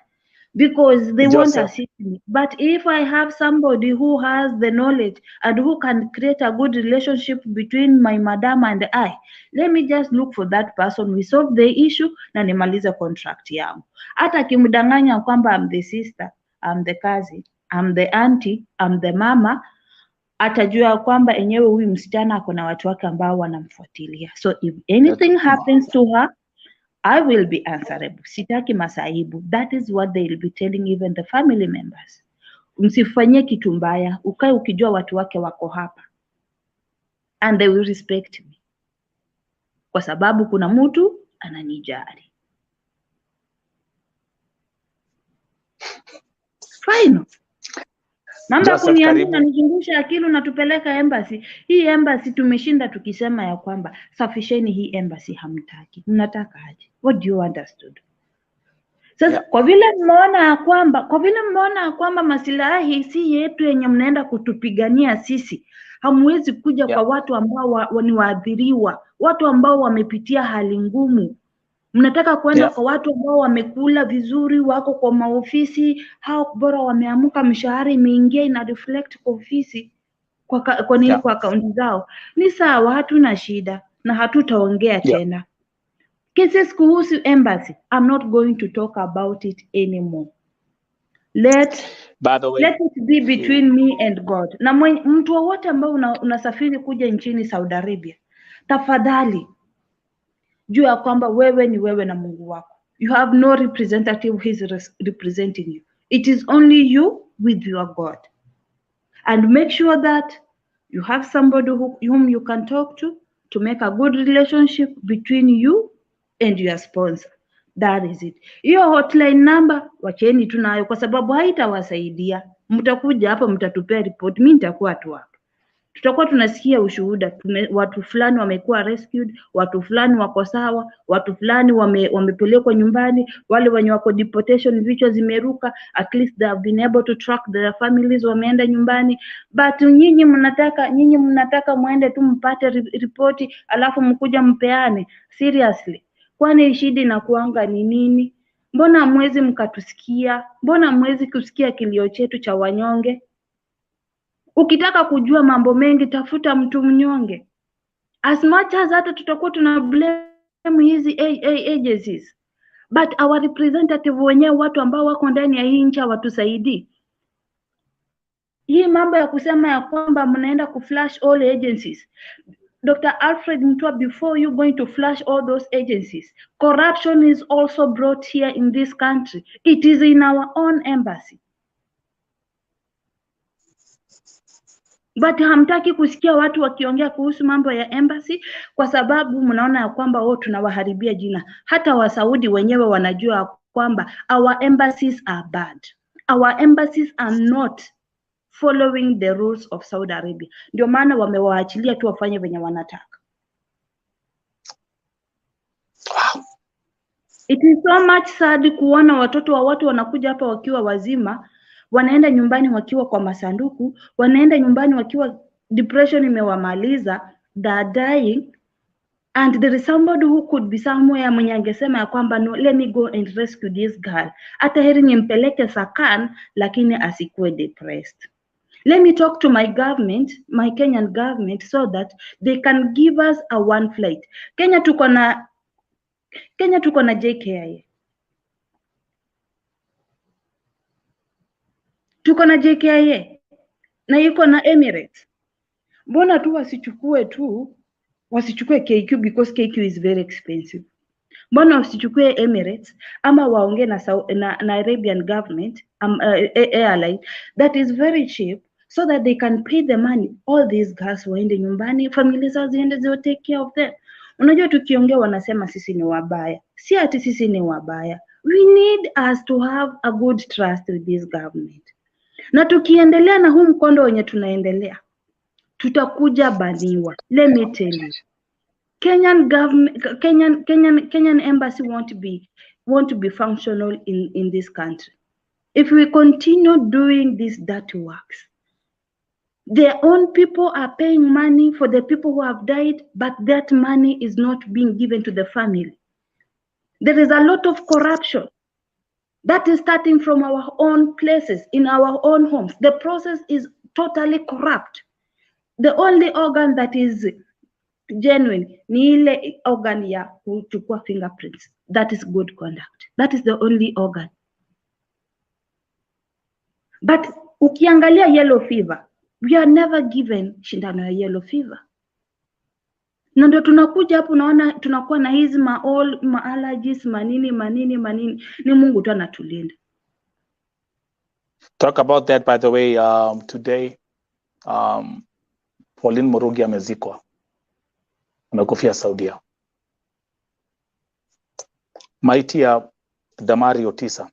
Because they want to assist me. But if I have somebody who has the knowledge and who can create a good relationship between my madam and I, let me just look for that person. We solve the issue na nimalize contract yangu. Hata kimdanganya kwamba I'm the sister, I'm the cousin, I'm the auntie, I'm the mama, atajua kwamba enyewe huyu msichana ako na watu wake ambao wanamfuatilia. So if anything happens to her, I will be answerable. Sitaki masaibu. That is what they will be telling even the family members. Msifanyie kitu mbaya, ukae ukijua watu wake wako hapa. And they will respect me. Kwa sababu kuna mtu ananijali. Fine. Mambo kuniambia unanizungusha akili unatupeleka embassy. Hii embassy tumeshinda tukisema ya kwamba safisheni hii embassy, hamtaki. Mnataka aje? What do you want us to do? Sasa kwa vile mmeona kwamba masilahi si yetu yenye mnaenda kutupigania sisi, hamwezi kuja kwa watu ambao ni waathiriwa, watu ambao wamepitia hali ngumu. Mnataka kwenda kwa watu ambao wamekula vizuri, wako kwa maofisi, hao bora wameamuka, mshahara imeingia, ina reflect kwa ofisi, kwa nini kwa akaunti zao. Ni sawa, hatuna shida na hatutaongea tena. Cases kuhusu embassy, I'm not going to talk about it anymore. Let it be between me and God. Na mtu wote ambao unasafiri kuja nchini Saudi Arabia, tafadhali jua ya kwamba wewe ni wewe na Mungu wako. You have no representative who is representing you. It is only you with your God. And make sure that you have somebody whom you can talk to make a good relationship between you and your sponsor. That is it. Hiyo hotline number wacheni tunayo kwa sababu haitawasaidia. Mtakuja hapa mtatupea report, mimi nitakuwa tu hapa. Tutakuwa tunasikia ushuhuda, watu fulani wamekuwa rescued, watu fulani wako sawa, watu fulani wamepelekwa nyumbani, wale wenye wako deportation vichwa zimeruka, at least they have been able to track their families, wameenda nyumbani. But nyinyi mnataka muende tu mpate ripoti alafu mkuja mpeane. Seriously, kwani shida inakuanga ni nini? Mbona hamwezi mkatusikia? Mbona hamwezi kusikia kilio chetu cha wanyonge? Ukitaka kujua mambo mengi, tafuta mtu mnyonge. As much as hata tutakuwa tuna blame hizi agencies, but our representative wenyewe, watu ambao wako ndani ya hii nchi hawatusaidii. Hii mambo ya kusema ya kwamba mnaenda kuflash all agencies. Dr. Alfred Mtua, before you going to flash all those agencies, corruption is also brought here in this country. It is in our own embassy. But hamtaki kusikia watu wakiongea kuhusu mambo ya embassy kwa sababu mnaona ya kwamba tunawaharibia jina. Hata Wasaudi wenyewe wanajua kwamba our embassies are bad. Our embassies are not following the rules of Saudi Arabia. Ndio maana wamewaachilia tu wafanye venye wanataka. It is so much sad kuona watoto wa watu wanakuja hapa wakiwa wazima, wanaenda nyumbani wakiwa kwa masanduku, wanaenda nyumbani wakiwa depression imewamaliza, they are dying, and there is somebody who could be somewhere mwenye angesema ya kwamba no, let me go and rescue this girl. Hata heri nimpeleke Sakan, lakini asikuwe depressed. Let me talk to my government, my Kenyan government, so that they can give us a one flight. Kenya tuko na JKIA. Tuko na JKIA na yuko na Emirates. Mbona tu wasichukue KQ, because KQ is very expensive. Mbona wasichukue Emirates ama waongee na Arabian government airline that is very cheap, so that they can pay the money. All these girls waende nyumbani, familia zao ziende, they will take care of them. Unajua tukiongea wanasema sisi ni wabaya. Si ati sisi ni wabaya. We need us to have a good trust with this government. Na tukiendelea na huu mkondo wenye tunaendelea, tutakuja baniwa. Let me tell you. Kenyan government, Kenyan embassy won't be functional in this country if we continue doing these dirty works. Their own people are paying money for the people who have died, but that money is not being given to the family. There is a lot of corruption that is starting from our own places, in our own homes. The process is totally corrupt. The only organ that is genuine ni ile organ ya kuchukua fingerprints. That is good conduct. That is the only organ. But ukiangalia yellow fever, we are never given shindano ya yellow fever. Na ndio tunakuja hapo, unaona tunakuwa na hizi ma allergies manini. Ni Mungu tu anatulinda. Talk about that, by the way. Today Pauline Murugi amezikwa, amekufia Saudia. Maiti ya Damari Otisa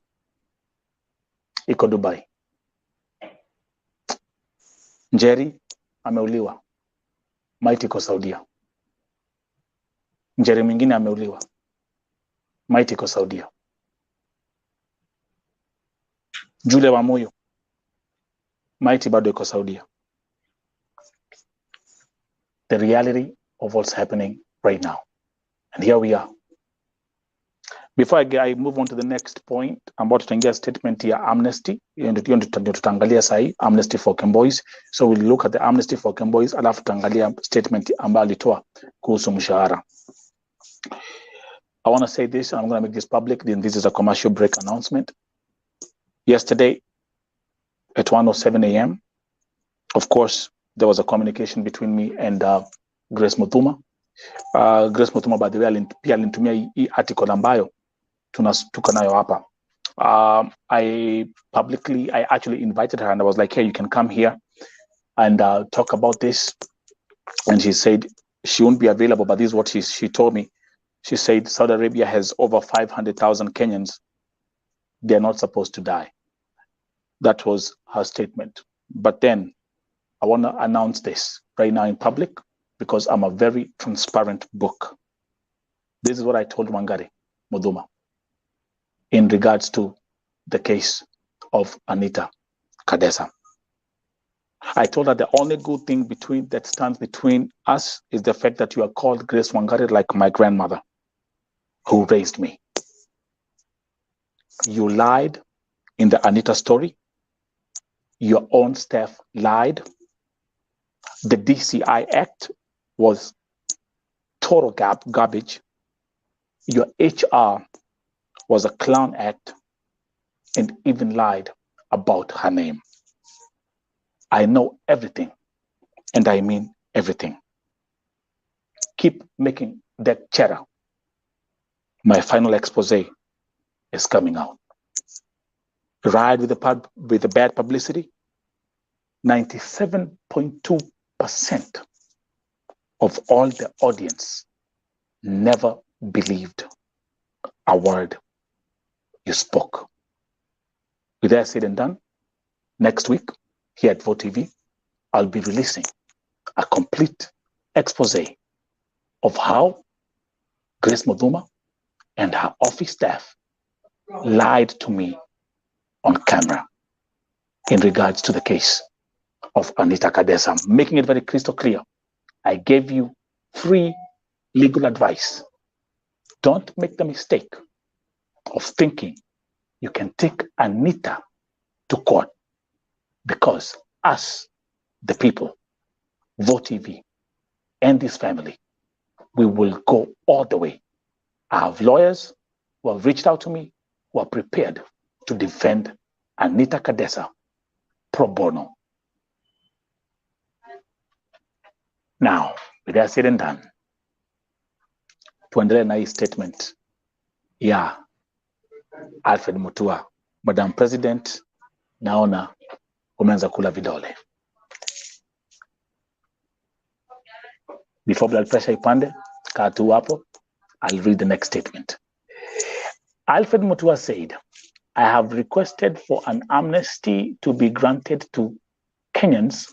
iko Dubai. Njeri ameuliwa, maiti iko Saudia. Njeri mwingine ameuliwa, maiti iko Saudia. Julia Wamuyu, maiti bado iko Saudia. The reality of what's happening right now. And here we are. Before I move on to the next point, I'm about to get a statement here, amnesty. Tutaangalia sahi, amnesty for Kemboys. So we'll look at the amnesty for Kemboys, alafu tutaangalia statement ambayo alitoa kuhusu mshahara. I want to say this, and I'm going to make this public. Then this is a commercial break announcement. Yesterday at 1:07 a.m., of course, there was a communication between me and Grace Muthuma. Grace Muthuma, by the way, pia alinitumia hii article ambayo tuko nayo hapa. I actually invited her and I was like, hey, you can come here and talk about this. And she said she won't be available, but this is what she told me. She said Saudi Arabia has over 500,000 Kenyans. They're not supposed to die. That was her statement. But then I want to announce this right now in public because I'm a very transparent book. This is what I told Wangari Muthuma in regards to the case of Anita Kadesa. I told her the only good thing that stands between us is the fact that you are called Grace Wangari, like my grandmother who raised me. You lied in the Anita story. Your own staff lied. The DCI Act was total garbage. Your HR was a clown act and even lied about her name. I know everything, and I mean everything. Keep making that chatter. My final expose is coming out. Ride with the bad publicity. 97.2% of all the audience never believed a word you spoke. With that said and done, next week, here at Vote TV, I'll be releasing a complete expose of how Grace Muthuma and her office staff lied to me on camera in regards to the case of Anita Kadesa, making it very crystal clear. I gave you free legal advice. Don't make the mistake of thinking you can take Anita to court, because us, the people, Vote TV, and this family, we will go all the way. I have lawyers who have reached out to me, who are prepared to defend Anita Kadesa pro bono. Now, with that said and done, tuendelee na hii statement ya Alfred Mutua. Madam President, naona umeanza kula vidole. Before blood pressure ipande, kaa tu hapo, I'll read the next statement. Alfred Mutua said, I have requested for an amnesty to be granted to Kenyans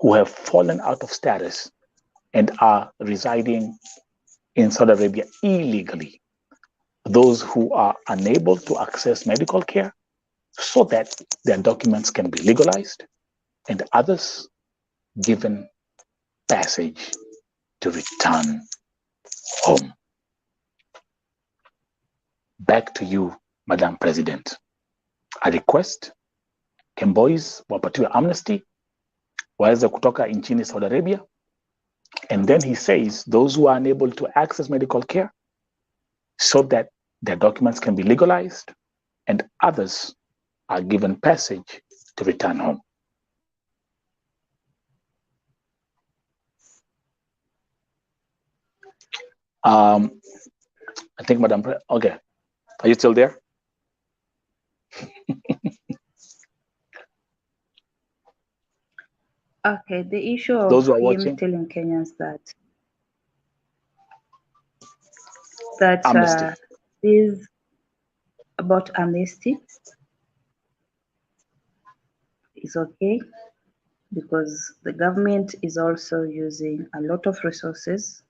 who have fallen out of status and are residing in Saudi Arabia illegally, those who are unable to access medical care so that their documents can be legalized, and others given passage to return home. Back to you, Madam President. I request Kemboys wapatiwe amnesty, waweze kutoka nchini Saudi Arabia. And then he says those who are unable to access medical care so that their documents can be legalized, and others are given passage to return home. I think, Madam President, okay. Are you still there? Okay, the issue of Those who are him watching, telling Kenyans that amnesty. is about amnesty is okay, because the government is also using a lot of resources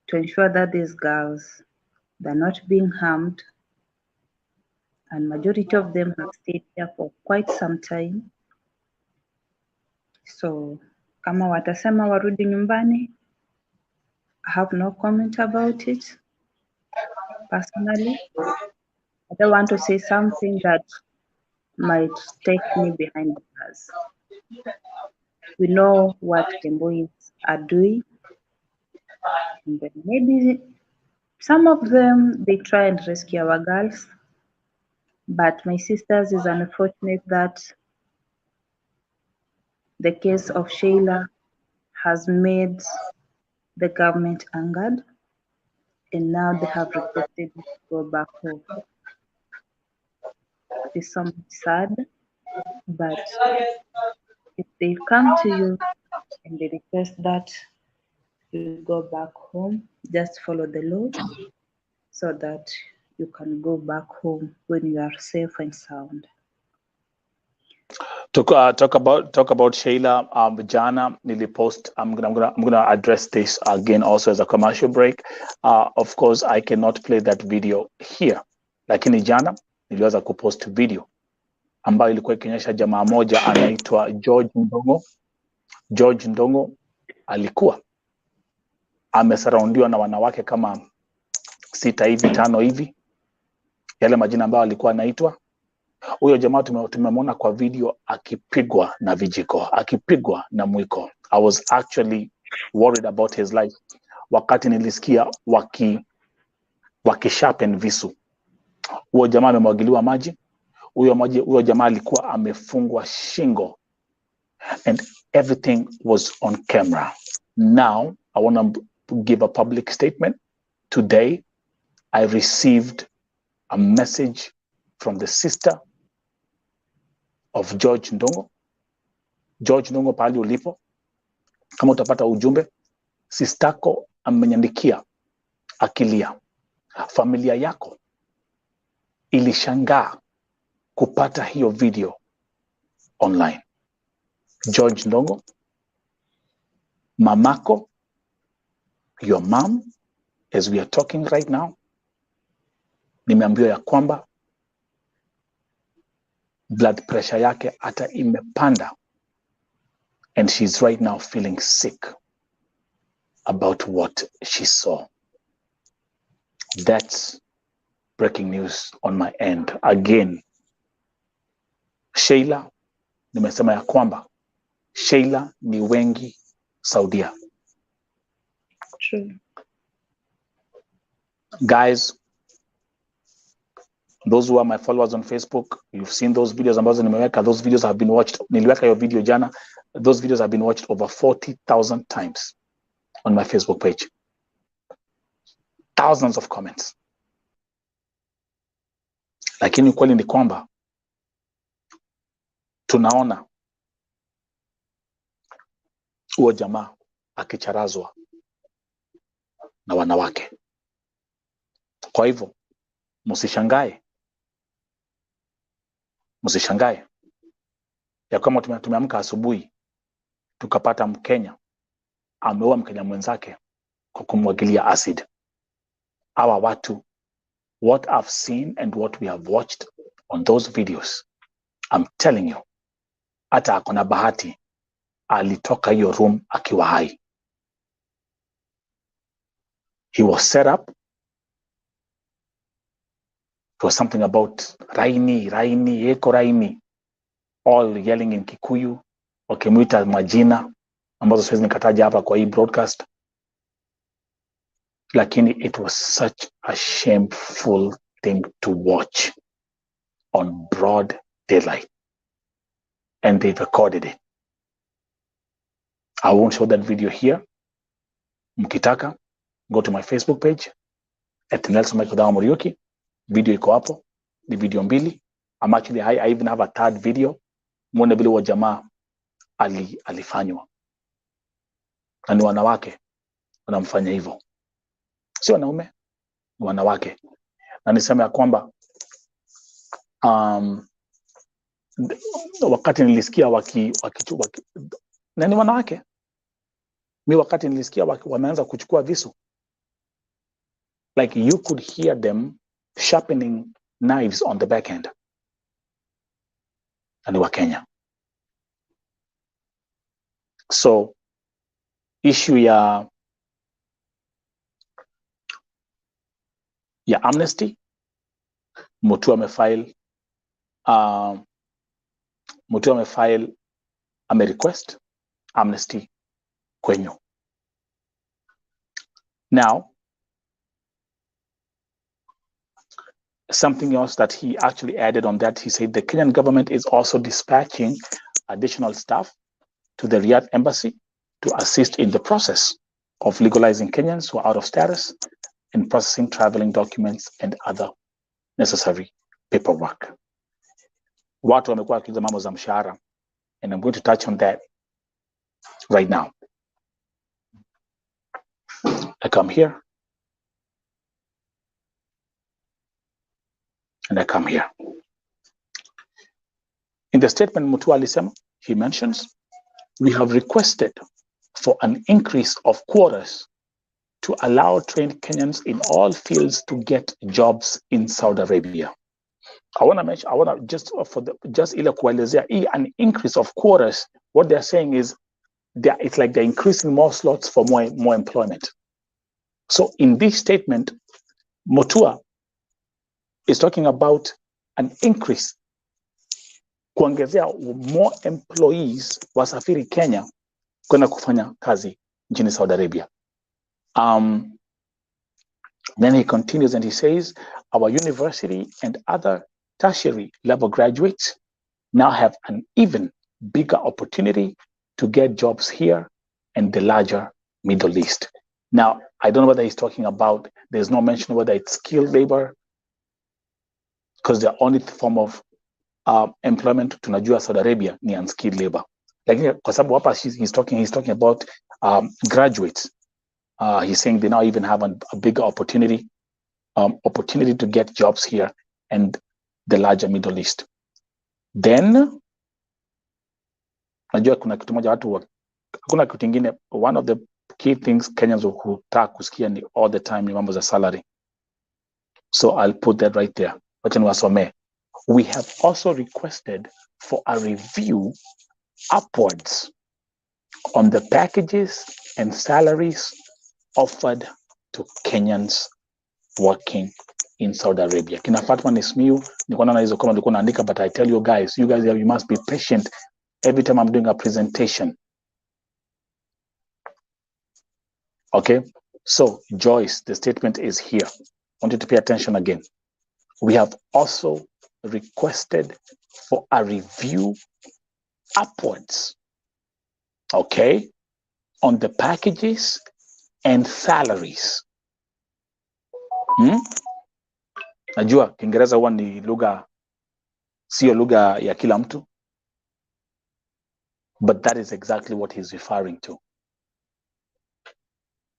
to ensure that these girls, they're not being harmed, and majority of them have stayed here for quite some time. So kama watasema warudi nyumbani, I have no comment about it. Personally, I don't want to say something that might take me behind the bars. We know what Kemboys are doing, and then maybe some of them, they try and rescue our girls. But my sisters, is unfortunate that the case of Sheila has made the government angered, and now they have requested to go back home. It's somewhat sad, but if they come to you and they request that you go back home, just follow the law so that you can go back home when you are safe and sound. Talk about Sheila. Jana nilipost. I'm gonna address this again also as a commercial break. Of course, I cannot play that video here, lakini jana niliweza kupost video ambayo ilikuwa ikionyesha jamaa moja anaitwa George Ndongo. George Ndongo alikuwa amesaraundiwa na wanawake kama 6 hivi 5 hivi, yale majina ambayo alikuwa anaitwa. Huyo jamaa tumemwona kwa video akipigwa na vijiko, akipigwa na mwiko. I was actually worried about his life wakati nilisikia wakisharpen visu. Huyo jamaa amemwagiliwa maji. Huyo jamaa alikuwa amefungwa shingo, and everything was on camera. Now I want to give a public statement. Today I received a message from the sister of George Ndongo. George Ndongo, pali ulipo, kama utapata ujumbe, sistako amenyandikia akilia. Familia yako ilishangaa kupata hiyo video online. George Ndongo, mamako, your mom, as we are talking right now, nimeambiwa ya kwamba blood pressure yake hata imepanda, and she's right now feeling sick about what she saw. That's breaking news on my end. Again, Sheila, nimesema ya kwamba Sheila ni wengi Saudia. True. Guys, those who are my followers on Facebook, you've seen those videos ambazo nimeweka. Those videos have been watched. Niliweka your video jana. Those videos have been watched over 40,000 times on my Facebook page. Thousands of comments. Lakini kweli ni kwamba tunaona huo jamaa akicharazwa na wanawake. Kwa hivyo msishangae ya kama tumeamka asubuhi tukapata Mkenya ameua Mkenya mwenzake kwa kumwagilia acid. Hawa watu, what I've seen and what we have watched on those videos, I'm telling you, hata akona bahati alitoka hiyo room akiwa hai. He was set up. It was something about Raini, Eko Raini, all yelling in Kikuyu, wakimuita majina ambazo siwezi nikataja hapa kwa hii broadcast. Lakini it was such a shameful thing to watch on broad daylight. And they recorded it. I won't show that video here. Mkitaka, go to my Facebook page at Nelson Michael Dawa Muriuki. Video iko hapo. Ni video mbili. I even have a third video. Mwone vile wa jamaa alifanywa. Na ni wanawake wanamfanya hivyo. Si wanaume, ni wanawake. Na nisema ya kwamba wakati nilisikia na ni wanawake. Wakati nilisikia wameanza kuchukua visu, like you could hear them sharpening knives on the back end. And wa Kenya. So issue ya amnesty, Mutua amefile request amnesty kwenyu. Now, something else that he actually added on that, he said the Kenyan government is also dispatching additional staff to the Riyadh embassy to assist in the process of legalizing Kenyans who are out of status and processing traveling documents and other necessary paperwork. Watu wamekuwa wakiuliza mambo za mshahara, and I'm going to touch on that right now. I come here and I come here. In the statement Mutua alisema, he mentions, we have requested for an increase of quotas to allow trained Kenyans in all fields to get jobs in Saudi Arabia. I want to just ile kuelezea an increase of quotas. What they're saying is it's like they're increasing more slots for more employment. So in this statement, Mutua is talking about an increase, kuongezea more employees wasafiri Kenya kwenda kufanya kazi nchini Saudi Arabia. Then he continues and he says, our university and other tertiary level graduates now have an even bigger opportunity to get jobs here and the larger Middle East. Now, I don't know whether he's talking about, there's no mention whether it's skilled labor, because the only form of employment tunajua Saudi Arabia ni unskilled labor. Lakini kwa sababu hapa he's talking about graduates. He's saying they now even have a bigger opportunity to get jobs here and the larger Middle East. Then Najua kuna kitu moja hakuna kitu kingine. One of the key things Kenyans hutaka kusikia ni all the time ni mambo za salary. So I'll put that right there. Wacha niwasomee. We have also requested for a review upwards on the packages and salaries offered to Kenyans working in Saudi Arabia. Kina Fatma Nismiu, nilikuwa naona hizo kama nilikuwa naandika, but I tell you guys you must be patient every time I'm doing a presentation. Okay, so Joyce, the statement is here. I want you to pay attention again. We have also requested for a review upwards, okay, on the packages and salaries. Najua Kiingereza huwa ni lugha, sio lugha ya kila mtu, but that is exactly what he's referring to.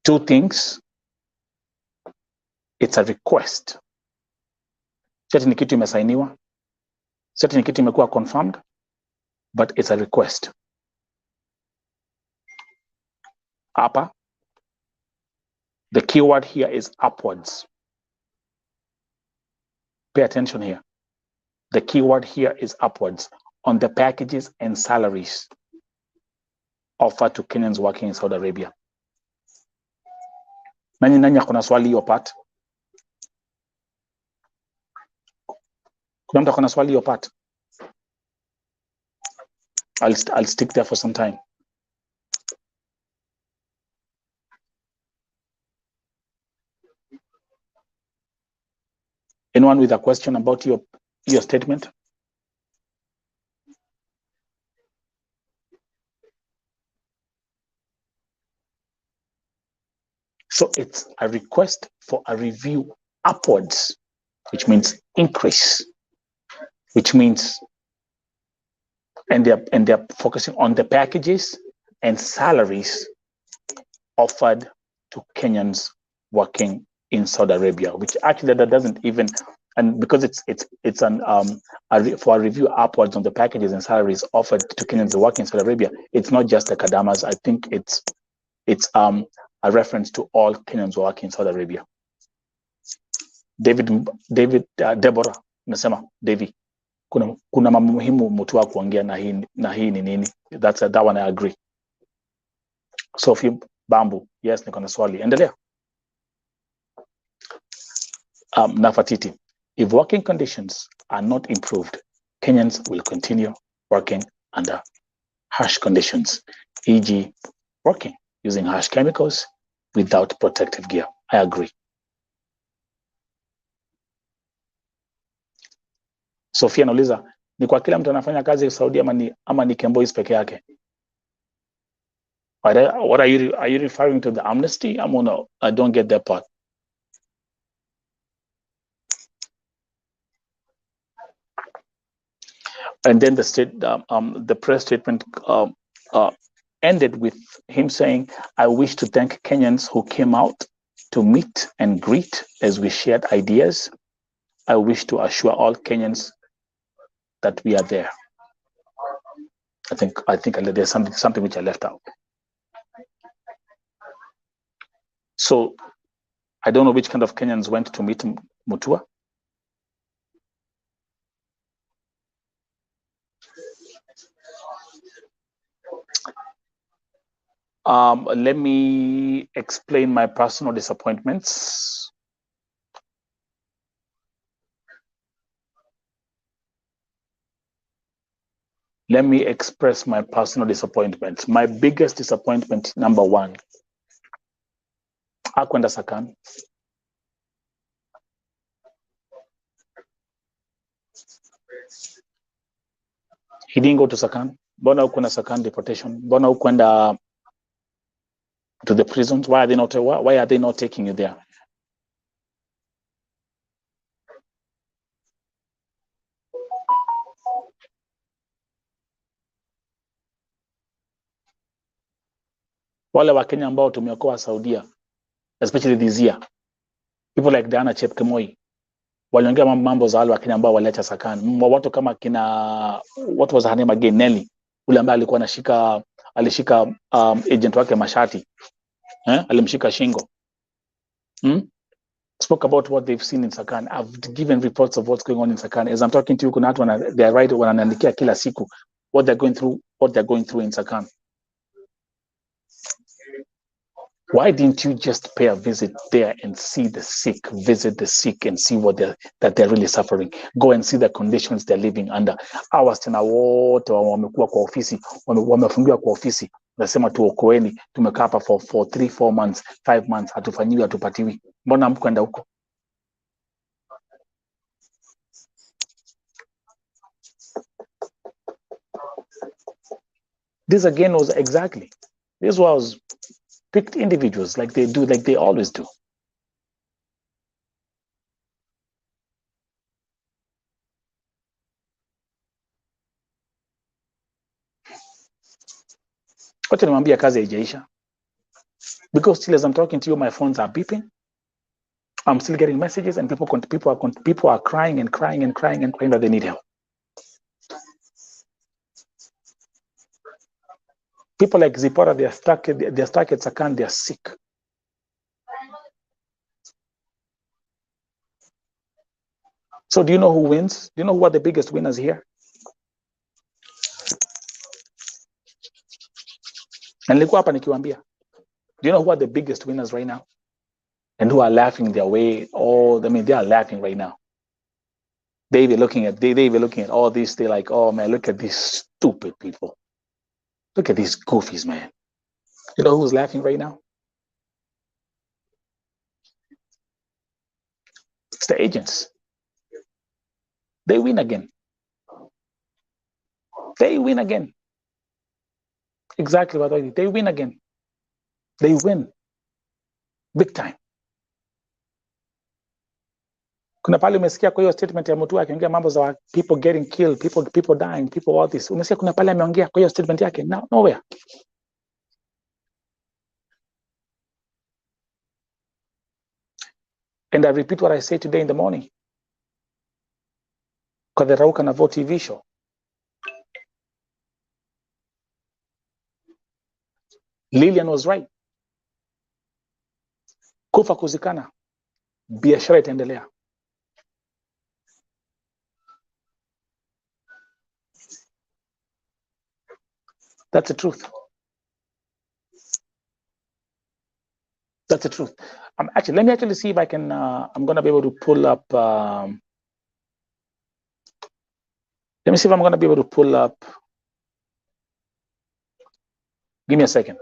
Two things. It's a request. Seti ni kitu imesainiwa, seti ni kitu imekuwa confirmed, but it's a request. Hapa, the keyword here is upwards. Pay attention here. The keyword here is upwards on the packages and salaries offered to Kenyans working in Saudi Arabia. Nani akona swali hiyo part? Kuna mtu akona swali hiyo part? I'll stick there for some time. Anyone with a question about your statement? So it's a request for a review upwards, which means increase, which means, and they're focusing on the packages and salaries offered to Kenyans working in Saudi Arabia, which actually that doesn't even, and because it's for a review upwards on the packages and salaries offered to Kenyans working in Saudi Arabia, it's not just the KADAMAs. I think it's a reference to all Kenyans working in Saudi Arabia. Deborah, nasema David, kuna mambo muhimu mtu wa kuongea na hii ni nini? That one I agree. Sophie Bambu, yes, niko na swali. Endelea. Nafatiti, if working conditions are not improved, Kenyans will continue working under harsh conditions, e.g. working using harsh chemicals without protective gear. I agree. Sophia nauliza, ni kwa kila mtu anafanya kazi Saudi ama ni Kembois peke yake? What are you referring to, the amnesty? No, I don't get that part. And then the press statement ended with him saying, I wish to thank Kenyans who came out to meet and greet as we shared ideas. I wish to assure all Kenyans that we are there. I think there's something which I left out. So I don't know which kind of Kenyans went to meet Mutua. Let me explain my personal disappointments. Let me express my personal disappointments. My biggest disappointment, number one, hakwenda Sakan. He didn't go to Sakan. Mbona hukwenda Sakan deportation? Mbona hukwenda to the prisons? Why are they not taking you there? Wale wa Kenya ambao tumeokoa Saudia, especially this year, people like Diana Chepkemoi, waliongea mambo za wale wa Kenya ambao waliacha Sakan. Watu kama kina, what was her name again, Nelly. ule ambaye alikuwa alishika agent wake mashati, alimshika shingo. Spoke about what they've seen in Sakan. I've given reports of what's going on in Sakan. As I'm talking to you, kuna watu they are right wananiandikia kila siku what they're going through in Sakan. Why didn't you just pay a visit there and see the sick, visit the sick and see what they're really suffering? Go and see the conditions they're living under. Hours tena wote wamekuwa kwa ofisi, wamefungiwa kwa ofisi. Nasema tuokoeni, tumekaa hapa for 3, 4 months, 5 months, hatufanyiwi, hatupatiwi. Mbona mkwenda huko? This again was exactly, this was picked individuals like they always do. Wacha nimwambia kazi haijaisha. Because still as I'm talking to you, my phones are beeping. I'm still getting messages and people are crying and crying and crying and crying that they need help. People like Zipporah, they're stuck at Sakan, they're sick. So do you know who wins? Do you know who are the biggest winners here? And nilikuwa hapa nikiwaambia, do you know who are the biggest winners right now? And who are laughing their way? They are laughing right now. They be looking at all this, they're like, oh man, look at these stupid people. Look at these goofies, man. You know who's laughing right now? It's the agents. They win again. They win again. Exactly what I did. They win again. They win. Big time. Kuna pale umesikia kwa hiyo statement ya mtu akiongea mambo za people getting killed, people dying, people all this. Umesikia kuna pale ameongea kwa hiyo statement yake? No, nowhere. And I repeat what I said today in the morning. Kwa the Rauka na Vote TV show. Lillian was right. Kufa kuzikana. Biashara itaendelea. That's the truth. That's the truth. Let me actually see if I can, I'm going to be able to pull up, let me see if I'm going to be able to pull up. Give me a second.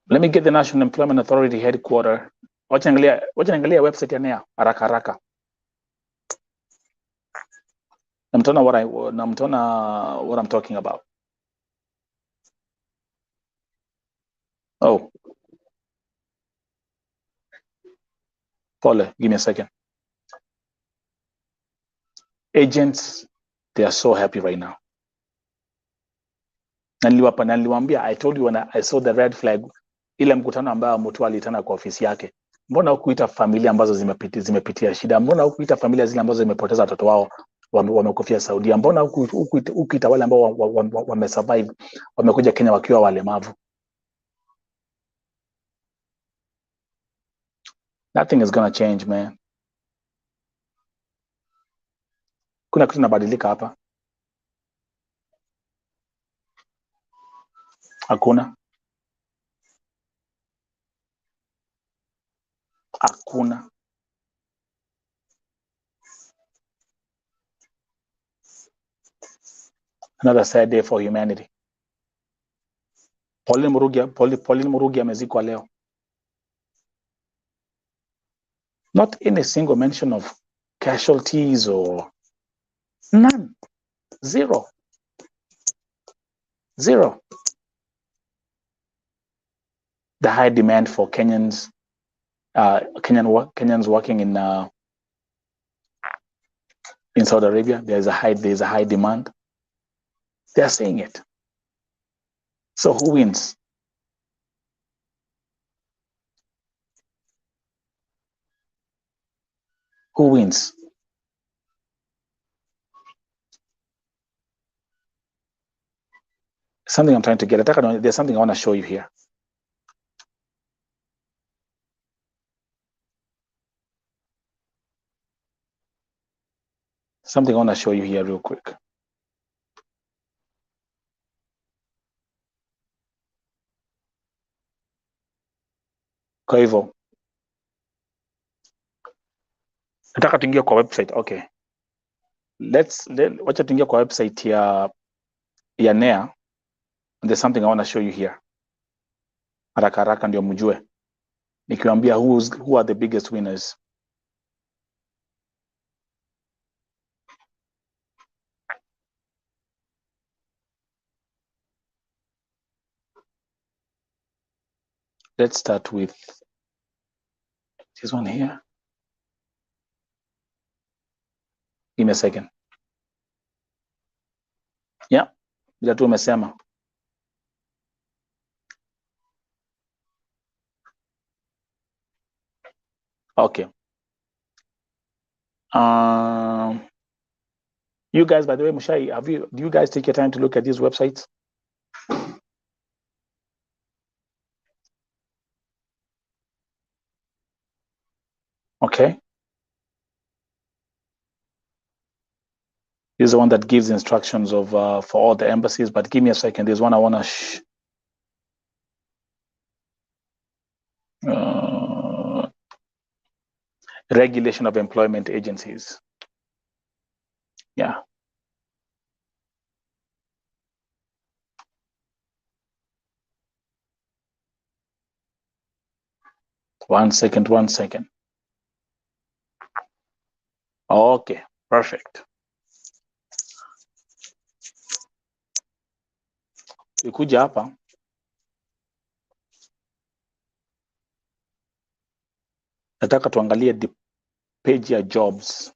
Let me get the National Employment Authority headquarter. Wacha niangalia website ya NEA haraka. Namtona what I'm talking about. Oh. Pole, give me a second. Agents, they are so happy right now. Niliwaambia, I told you when I saw the red flag, ile mkutano ambao mtu alitana kwa ofisi yake. Mbona hukuita familia ambazo zimepitia shida? Mbona hukuita familia zile ambazo zimepoteza watoto wao wamekufia Saudia? Mbona hukuita wale ambao wamesurvive wamekuja Kenya wakiwa walemavu? Nothing is gonna change, man. Kuna kitu kinabadilika hapa? Hakuna. Another sad day for humanity. Pauline Murugi amezikwa leo. Not in a single mention of casualties or none. Zero. The high demand for Kenyans working in Saudi Arabia, there's a high demand. They are saying it. So who wins? Who wins? Something I'm trying to get. There's something I want to show you here. Something I want to show you here real quick. Kwa hivyo nataka tuingie kwa website. Okay, wacha tuingie kwa website ya NEA. There's something I want to show you here. Haraka haraka ndio mjue. Nikiwaambia who are the biggest winners. Let's start with this one here. Give me a second. Yeah, bila tu umesema. Okay. You guys, by the way, Mushai, do you guys take your time to look at these websites? Okay. This is the one that gives instructions of for all the embassies, but give me a second. There's one I want to regulation of employment agencies. Yeah. One second. Okay, perfect. Ikuja hapa. Nataka tuangalie the page ya jobs.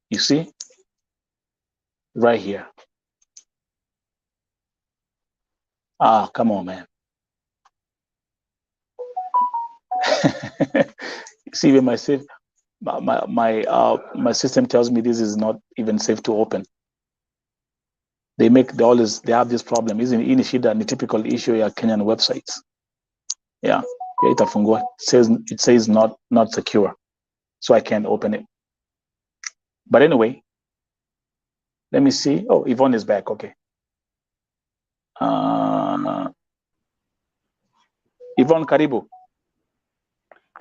You see? Right here. Ah, come on, man. See, when my system tells me this is not even safe to open. They have this problem. Isn't ini shida ni typical issue ya Kenyan websites. Yeah, itafungua. It says not secure. So I can't open it. But anyway, let me see. Oh, Yvonne is back. Okay. Yvonne, karibu.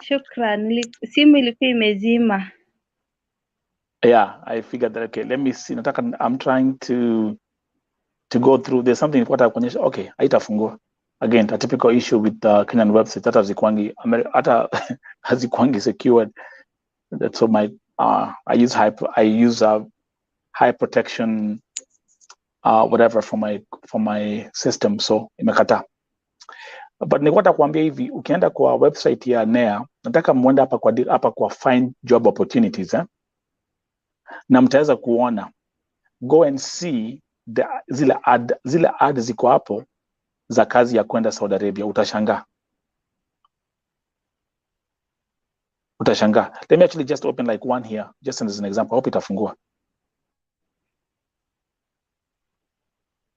Shukran. Simu ilikuwa imezima. Yeah, I figured that. Okay, let me see. I'm trying to go through. There's something what I kuonyesha. Okay, haitafungua. Again, a typical issue with Kenyan websites. Hata hazikwangi secured. That's so my I use high protection whatever for my system, so imekata. But nilikuwa kuambia hivi, ukienda kwa website ya NEA, nataka muende hapa kwa find job opportunities na mtaweza kuona, go and see zile ad ziko hapo za kazi ya kwenda Saudi Arabia. Utashangaa. Let me actually just open like one here, just as an example. Hope itafungua.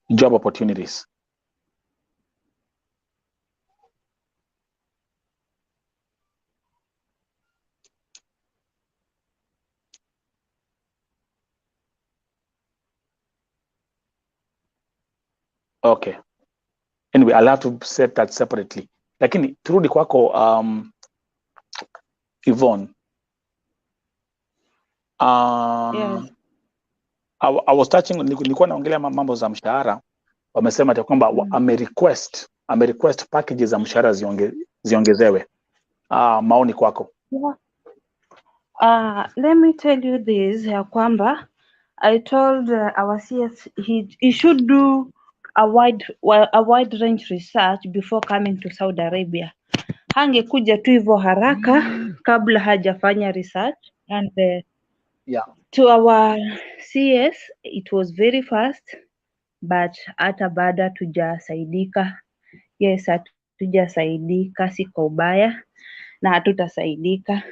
Job opportunities. Okay. Anyway, I'll have to set that separately. Lakini turudi kwako Yvonne. Yes. I was touching, nilikuwa naongelea mambo za mshahara. Wamesema ati kwamba amerequest packages za mshahara ziongezewe. Maoni kwako? Let me tell you this ya kwamba I told our CS he should do a wide range research before coming to Saudi Arabia. Hangekuja tu hivyo haraka kabla hajafanya research, and Yeah. to our CS it was very fast. but hata bado hatujasaidika. Yes, hatujasaidika, si kwa ubaya na hatutasaidika.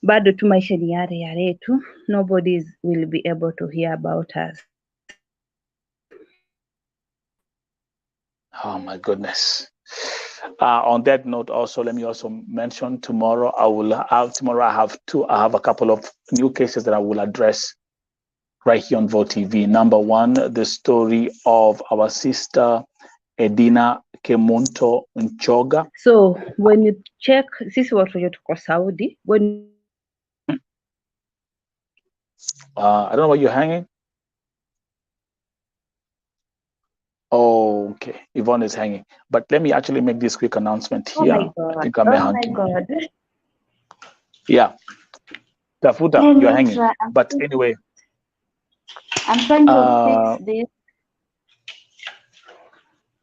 Bado tu maisha ni yale yale tu. Nobody will be able to hear about us. Oh my goodness. On that note, also let me also mention tomorrow. I have a couple of new cases that I will address right here on Vote TV. Number one, the story of our sister Edina Kemunto Nchoga. So when you check, sisi watu wenye tuko Saudi, when you check I don't know why you're hanging. Oh, okay. Yvonne is hanging. But let me actually make this quick announcement oh here. my I god, think I'm oh my hunting. god. Yeah. Tafuta, Let you're me hanging. try. But anyway, I'm trying to uh, fix this.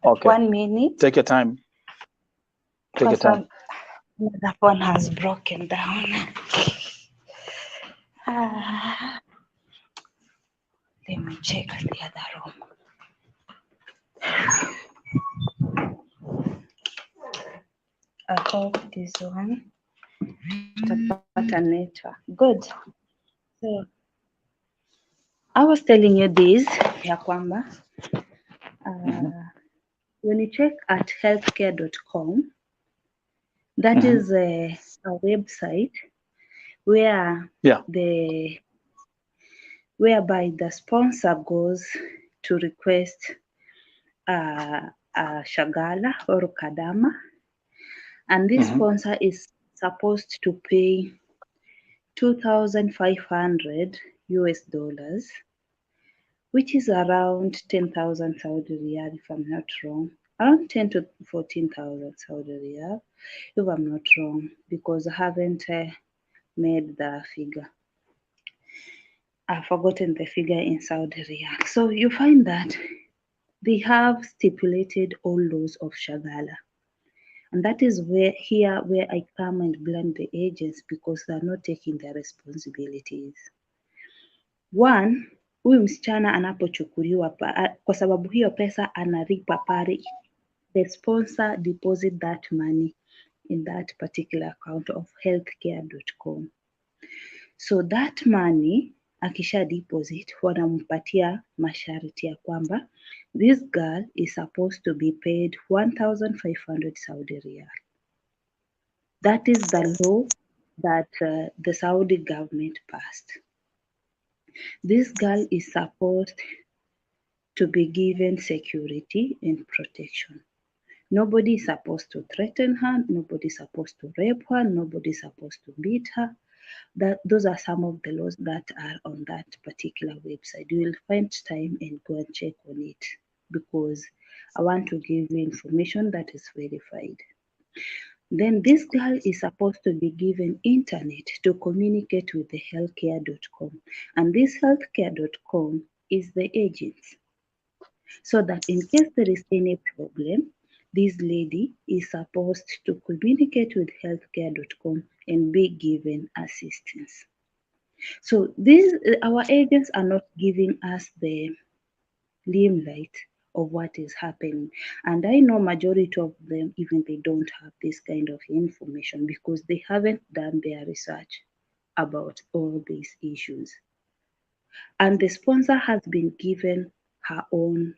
okay. 1 minute. Take your time. Take your Because time. that one has broken down. Ah, let me check the other room. I hope this one tutapata network. Good. So I was telling you this ya kwamba Mhm. when you check at healthcare.com, that Mhm. is a website where Yeah. whereby the sponsor goes to request a shagala or kadama, and this Mhm. sponsor is supposed to pay 2,500 US dollars, which is around 10,000 Saudi riyal, if I'm not wrong. Around 10 to 14,000 Saudi riyal, if I'm not wrong, because I haven't made the figure. I've forgotten the figure in Saudi riyal. So you find that they have stipulated all laws of shagala. And that is where I come and blame the agents because they're not taking their responsibilities. One, huyu msichana anapochukuliwa kwa sababu hiyo pesa analipa pale, the sponsor deposit that money in that particular account of healthcare.com. So that money akisha deposit wanampatia masharti ya kwamba this girl is supposed to be paid 1,500 Saudi riyal. That is the law that the Saudi government passed. This girl is supposed to be given security and protection. Nobody is supposed to threaten her, nobody is supposed to rape her, nobody is supposed to beat her. Those are some of the laws that are on that particular website. You will find time and go and check on it because I want to give you information that is verified. Then this girl is supposed to be given internet to communicate with the healthcare.com. And this healthcare.com is the agent. So that in case there is any problem, this lady is supposed to communicate with healthcare.com and be given assistance. So our agents are not giving us the limelight of what is happening. And I know majority of them, even they don't have this kind of information because they haven't done their research about all these issues. And the sponsor has been given her own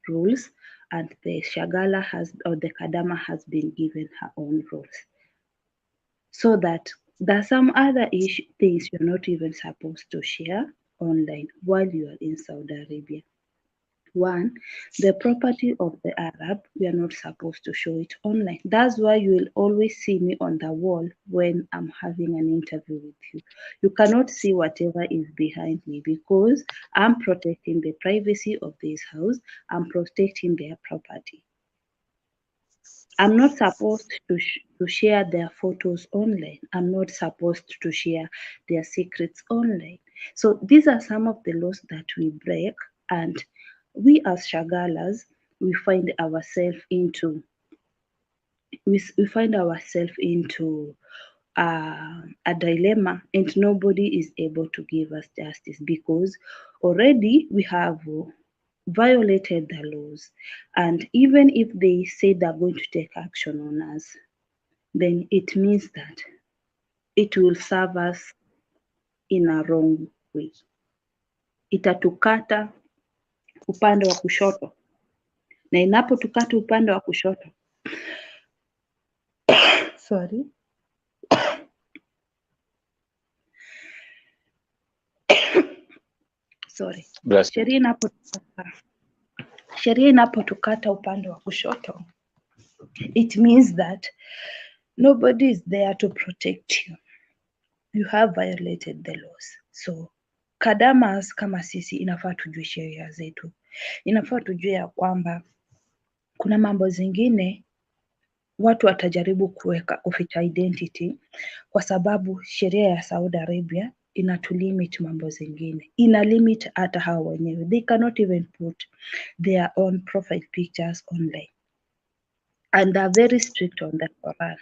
rules, and the Shagala or the Kadama has been given her own rules. So that there are some other things you're not even supposed to share online while you are in Saudi Arabia. One, the property of the Arab, we are not supposed to show it online. That's why you will always see me on the wall when I'm having an interview with you. You cannot see whatever is behind me because I'm protecting the privacy of this house. I'm protecting their property. I'm not supposed to share their photos online. I'm not supposed to share their secrets online. So these are some of the laws that we break, and we as Shagalas, we find ourselves into a dilemma, and nobody is able to give us justice because already we have violated the laws, and even if they say they're going to take action on us, then it means that it will serve us in a wrong way. Itatukata upande wa kushoto, na inapotukata upande wa kushoto sorry sorry Bless you. sheria inapotukata upande wa kushoto, it means that nobody is there to protect you. You have violated the laws. So KADAMAs kama sisi inafaa tujue sheria zetu, inafaa tujue ya kwamba kuna mambo zingine watu watajaribu kuficha identity, kwa sababu sheria ya Saudi Arabia inatulimit mambo zingine, ina limit hata hao wenyewe. They cannot even put their own profile pictures online, and they're very strict on the Quran.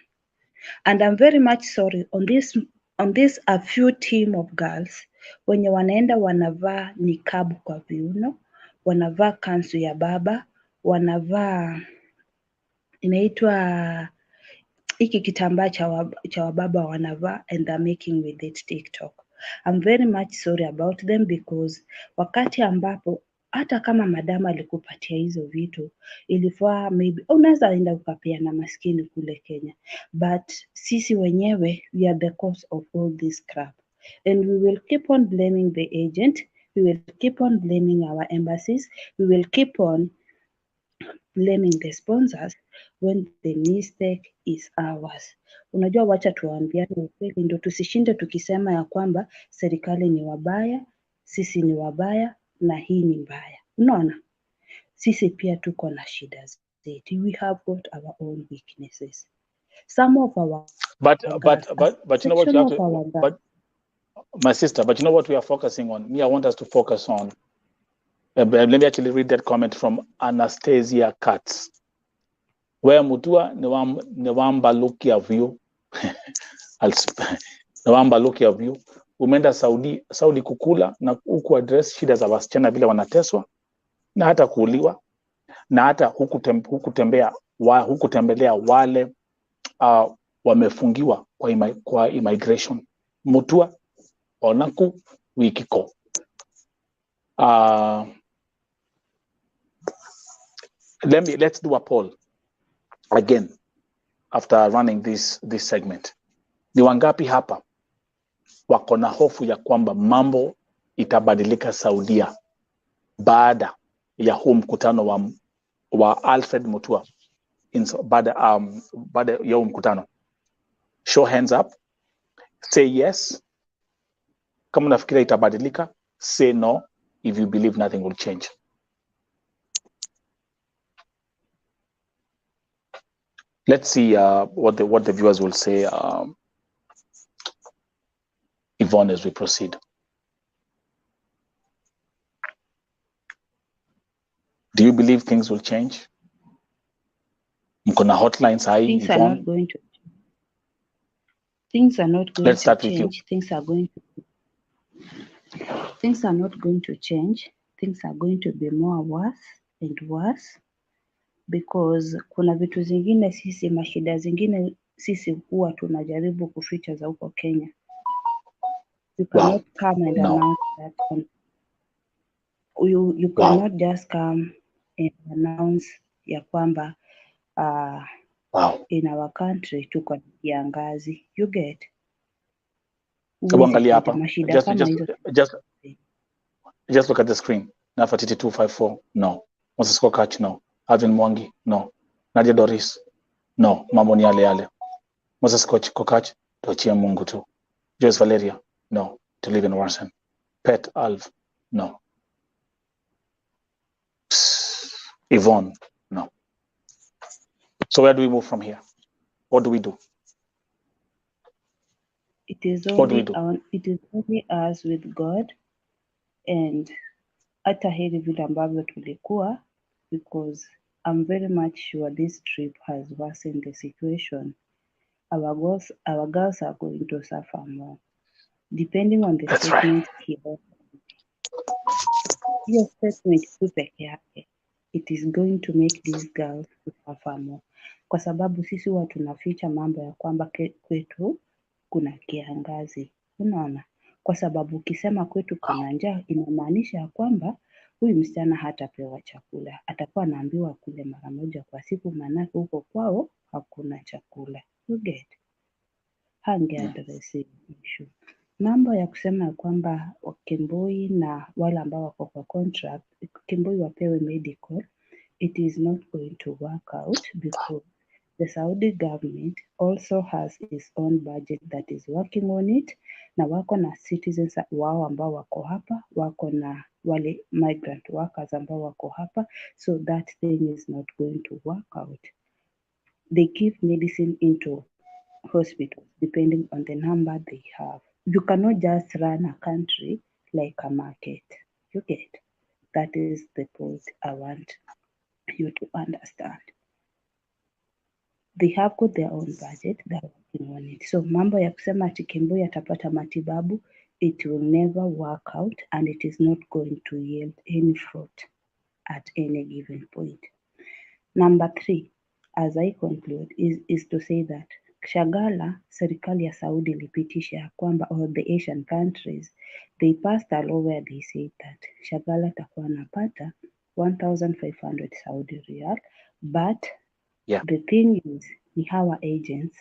And I'm very much sorry on this a few team of girls wenye wanaenda wanavaa nikabu kwa viuno, wanavaa kanzu ya baba, wanavaa inaitwa hiki kitambaa cha wababa wanavaa, and they're making with it TikTok. I'm very much sorry about them, because wakati ambapo hata kama madama alikupatia hizo vitu, ilifaa maybe unaweza enda ukapeana maskini kule Kenya, but sisi wenyewe we are the cause of all this crap, and we will keep on blaming the agent, we will keep on blaming our embassies, we will keep on blaming the sponsors when the mistake is ours. Unajua, wacha tuambiane ukweli, ndio tusishinde tukisema ya kwamba serikali ni wabaya, sisi ni wabaya na hii ni mbaya. Unaona, sisi pia tuko na shida zetu. We have got our own weaknesses. Some of our But girls, you know what you have to, but my sister, but you know what we are focusing on? Me, I want us to focus on. Let me actually read that comment from Anastasia Katz. Where mutua newamba look ya view. Newamba look ya view. Umeenda Saudi kukula na huku address shida za wasichana vile wanateswa na hata kuuliwa na hata hukutembelea wale wamefungiwa kwa immigration. Mutua onaku wikiko. Let's do a poll again after running this segment. Ni wangapi hapa wako na hofu ya kwamba mambo itabadilika Saudia baada ya huu mkutano wa Alfred Mutua baada ya huu mkutano? Show hands up. Say yes kama unafikiria itabadilika. Say no if you believe nothing will change. Let's see what the viewers will say, Yvonne, as we proceed. Do you believe things will change? Mkona hotlines high, things Yvonne? are not going to change. Things are not going Let's to start change. with you. Things are not going to change. Things are going to be more worse and worse, because kuna vitu zingine sisi, mashida zingine sisi huwa tunajaribu kuficha za huko Kenya. You cannot come and announce that. You cannot just come and announce ya kwamba in our country tuko na kiangazi. You get? Angalia hapa. Mashida kama hizo. Just look at the screen. Nafatiti 254, no. Moses Kokach, no. Alvin Mwangi, no. Nadia Doris, no. Mambo ni yale. Moses Kokach, tuachie Mungu tu. Joyce Valeria, no. To live in Warsan. Pet Alv, no. Yvonne, no. So where do we move from here? What do we do? It is only us with God, and hata heri vile ambavyo tulikuwa, because I'm very much sure this trip has worsened the situation. Our girls are going to suffer more, depending on the statement he offered. hiyo statement tu peke yake it is going to make these girls to suffer more, kwa sababu sisi huwa tunaficha mambo ya kwamba kwetu kuna kiangazi, unaona, kwa sababu ukisema kwetu kuna njaa inamaanisha ya kwamba huyu msichana hatapewa chakula, atakuwa anaambiwa kule mara moja kwa siku, maanake huko kwao hakuna chakula. You get? Yeah. Hangeaddress hii issue. Mambo ya kusema ya kwamba Kemboi na wale ambao wako kwa contract, Kemboi wapewe medical, it is not going to work out because the Saudi government also has its own budget that is working on it, na wako na citizens wao ambao wako hapa, wako na wale migrant workers ambao wako hapa, so that thing is not going to work out. They give medicine into hospitals depending on the number they have. You cannot just run a country like a market. You get? That is the point I want you to understand. They have got their own budget, they're working on it. So mambo ya kusema ati Kemboi atapata matibabu, it will never work out and it is not going to yield any fruit at any given point. Number 3, as I conclude, is to say that Shagala, serikali ya Saudi ilipitisha ya kwamba all the Asian countries, they passed a law where they said that Shagala atakuwa anapata 1,500 Saudi riyal, but Yeah. the thing is ni hawa agents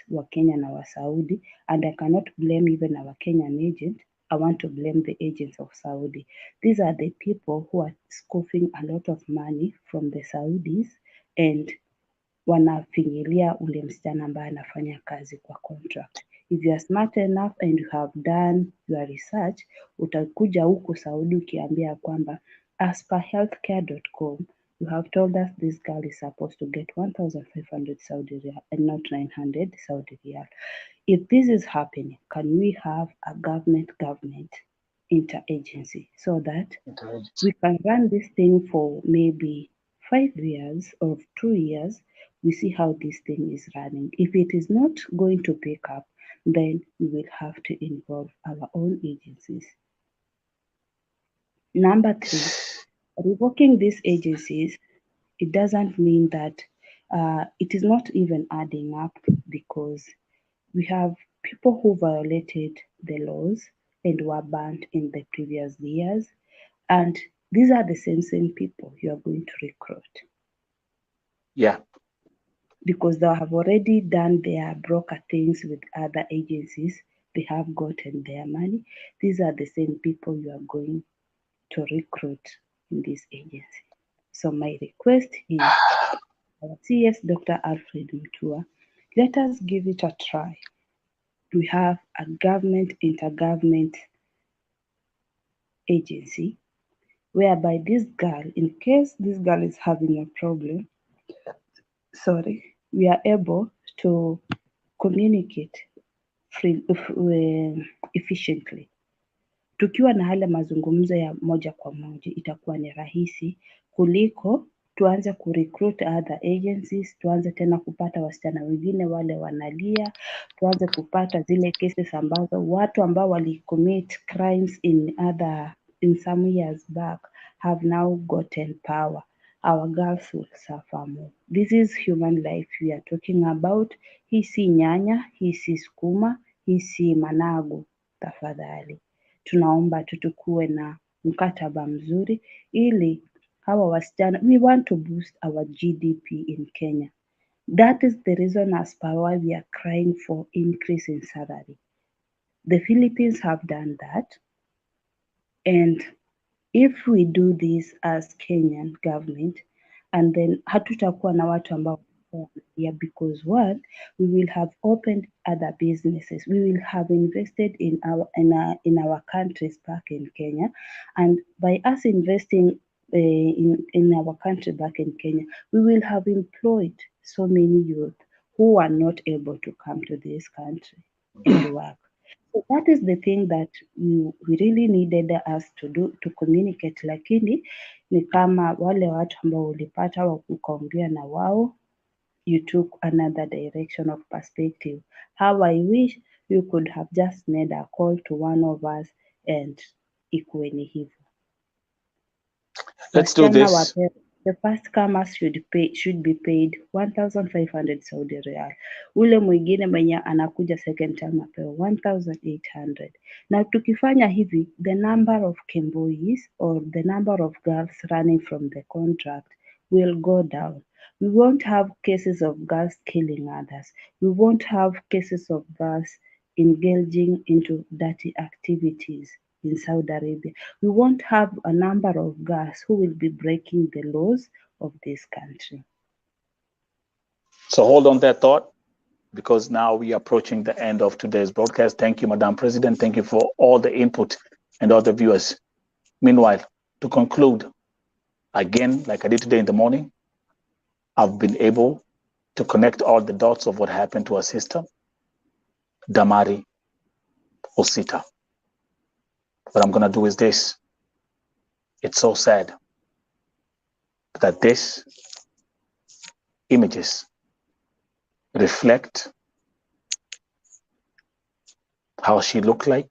wa Kenya na wa Saudi, and I cannot blame even our Kenyan agent. I want to blame the agents of Saudi. These are the people who are scoffing a lot of money from the Saudis and wanafinyilia ule msichana ambaye anafanya kazi kwa contract. If you are smart enough and you have done your research, utakuja huku Saudi ukiambia kwamba as per healthcare.com you have told us this girl is supposed to get 1,500 Saudi riyal and not 900 Saudi riyal. If this is happening, can we have a government interagency so that Intelligence. we can run this thing for maybe 5 years or 2 years? We see how this thing is running. If it is not going to pick up, then we will have to involve our own agencies. Number 3, revoking these agencies, it doesn't mean that it is not even adding up, because we have people who violated the laws and were banned in the previous years, and these are the same people you are going to recruit Yeah. because they have already done their broker things with other agencies. They have gotten their money. These are the same people you are going to recruit in this agency. So my request is our CS Dr. Alfred Mutua, let us give it a try. We have a government intergovernment agency whereby this girl, in case this girl is having a problem, we are able to communicate efficiently. Tukiwa na hale mazungumzo ya moja kwa moja itakuwa ni rahisi kuliko tuanze kurecruit other agencies, tuanze tena kupata wasichana wengine wale wanalia, tuanze kupata zile cases ambazo watu ambao walicommit crimes in some years back have now gotten power. Our girls will suffer more. This is human life we are talking about. Hii si nyanya, hii si sukuma, hii si managu. Tafadhali tunaomba tu tukuwe na mkataba mzuri ili hawa wasichana, we want to boost our GDP in Kenya. That is the reason as per why we are crying for increase in salary. The Philippines have done that, and if we do this as Kenyan government, and then hatutakuwa na watu ambao because one, we will have opened other businesses. We will have invested in our countries back in Kenya, and by us investing in our country back in Kenya, we will have employed so many youth who are not able to come to this country and work. So that is the thing that we really needed us to do, to communicate, lakini ni kama wale watu ambao ulipata ukaongea na wao, you took another direction of perspective. How I wish you could have just made a call to one of us and ikuwe ni hivyo. Let's do Wasichana this. wapewe. The first comer should be paid 1500 Saudi Real. Ule mwingine mwenye anakuja second time apewe 1800. Na tukifanya hivi, the number of Kembois or the number of girls running from the contract will go down. We won't have cases of girls killing others. We won't have cases of girls engaging into dirty activities in Saudi Arabia. We won't have a number of girls who will be breaking the laws of this country. So hold on that thought, because now we are approaching the end of today's broadcast. Thank you, Madam President. Thank you for all the input and all the viewers. Meanwhile, to conclude, again, like I did today in the morning, I've been able to connect all the dots of what happened to our sister, Damari Osita. What I'm going to do is this. It's so sad that these images reflect how she looked like.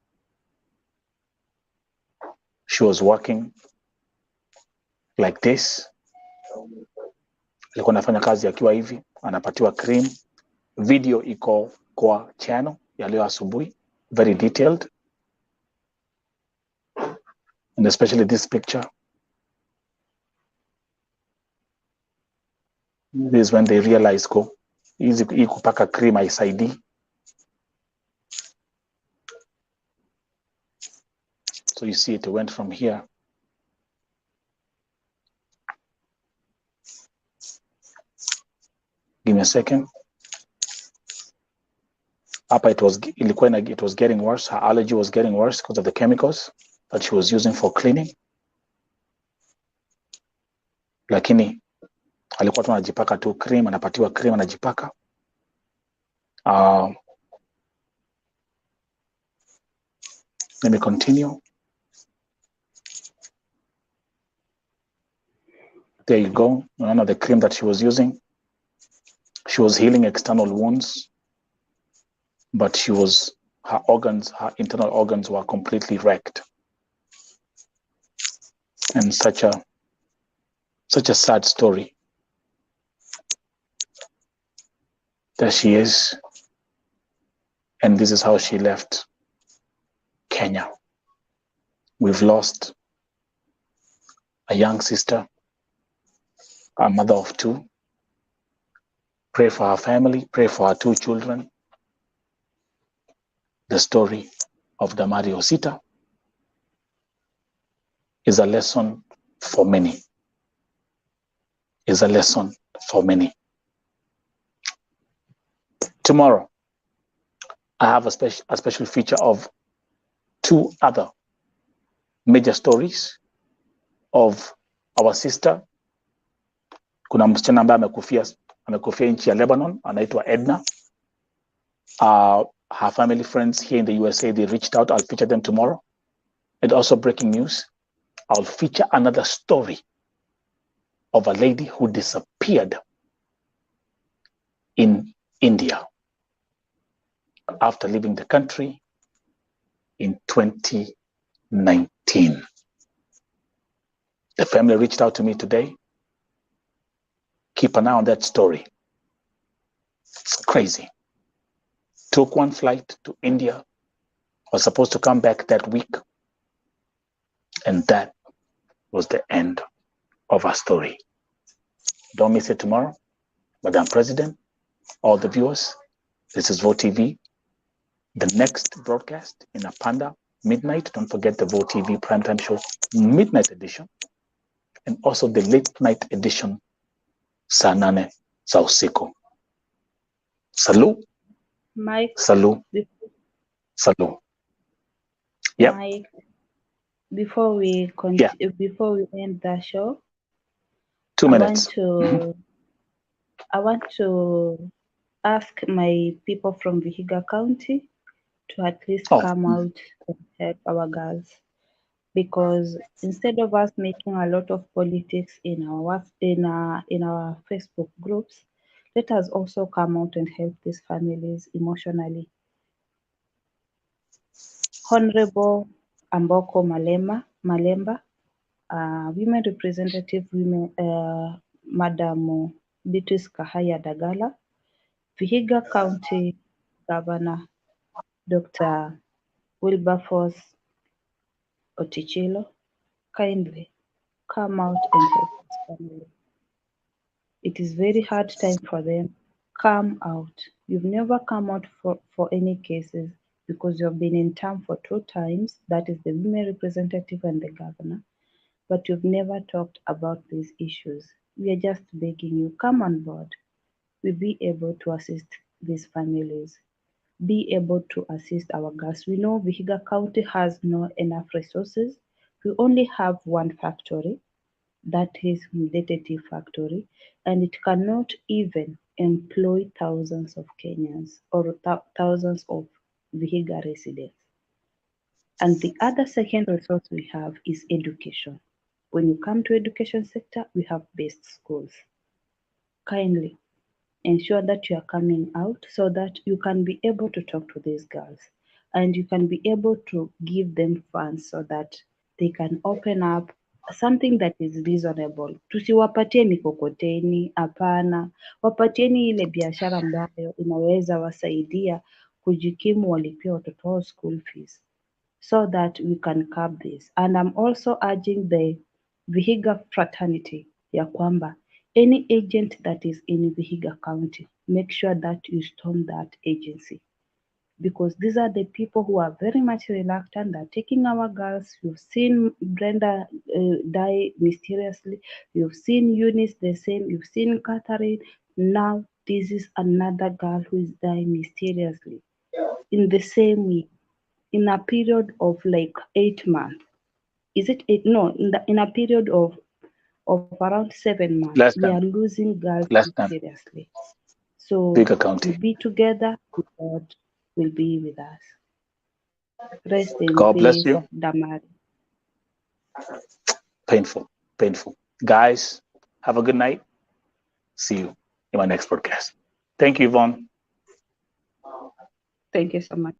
She was walking like this. Alikuwa anafanya kazi akiwa hivi, anapatiwa cream. Video iko kwa channel ya leo asubuhi, very detailed. And especially this picture. This is when they realize ko hizi kupaka cream haisaidii. So you see it went from here. Give me a second. Hapa it was getting worse. Her allergy was getting worse because of the chemicals that she was using for cleaning. Lakini alikuwa tu anajipaka tu cream, anapatiwa cream, anajipaka. Let me continue. There you go. None of the cream that she was using. She was healing external wounds, but her internal organs were completely wrecked. And such a sad story. There she is. And this is how she left Kenya. We've lost a young sister, a mother of two. Pray for her family, pray for her two children. The story of Damari Osita is a lesson for many. Is a lesson for many. Tomorrow, I have a special feature of two other major stories of our sister. Kuna msichana ambaye amekufia nchi ya Lebanon, anaitwa Edna. Her family friends here in the USA, they reached out. I'll feature them tomorrow. And also breaking news, I'll feature another story of a lady who disappeared in India after leaving the country in 2019. The family reached out to me today. Keep an eye on that story. It's crazy. Took one flight to India, was supposed to come back that week, and that was the end of our story. Don't miss it tomorrow. Madam President, all the viewers, this is Vote TV. The next broadcast in Apanda, midnight. Don't forget the Vote TV primetime show, midnight edition, and also the late night edition, saa 8 za usiku. Salut. Mike. Salut. Salut. Yep. Mike, before we end the show, 2 minutes. I want to ask my people from Vihiga County to at least come out and help our girls, because instead of us making a lot of politics in our Facebook groups, let us also come out and help these families emotionally. Honorable Amboko Malemba Women Representative, Madam Beatrice Kahaya Dagala, Vihiga County Governor Dr. Wilberforce Otichilo, kindly come out and help this family. It is very hard time for them. Come out. You've never come out for any cases because you've been in term for 2 times. That is the women representative and the governor. But you've never talked about these issues. We are just begging you, come on board. We'll be able to assist these families, be able to assist our girls. We know Vihiga County has no enough resources. We only have one factory, that is Mdeteti factory, and it cannot even employ thousands of Kenyans or thousands of Vihiga residents. And the other second resource we have is education. When you come to education sector, we have best schools. Kindly ensure that you are coming out so that you can be able to talk to these girls and you can be able to give them funds so that they can open up something that is reasonable. Tusiwapatie mikokoteni, hapana. Wapatieni ile biashara ambayo inaweza wasaidia kujikimu, walipia watoto wao school fees, so that we can curb this. And I'm also urging the Vihiga fraternity ya kwamba any agent that is in Vihiga County, make sure that you storm that agency, because these are the people who are very much reluctant. They're taking our girls. You've seen Brenda die mysteriously. You've seen Eunice the same. You've seen Catherine. Now this is another girl who is dying mysteriously in the same week, in a period of like 8 months. Is it eight? No, in a period of around 7 months, Last we are time, losing girls last time, seriously. So Bigger we'll County. be together. God will be with us. Rest in God bless peace, you. Damari. Painful, painful. Guys, have a good night. See you in my next podcast. Thank you, Yvonne. Thank you so much.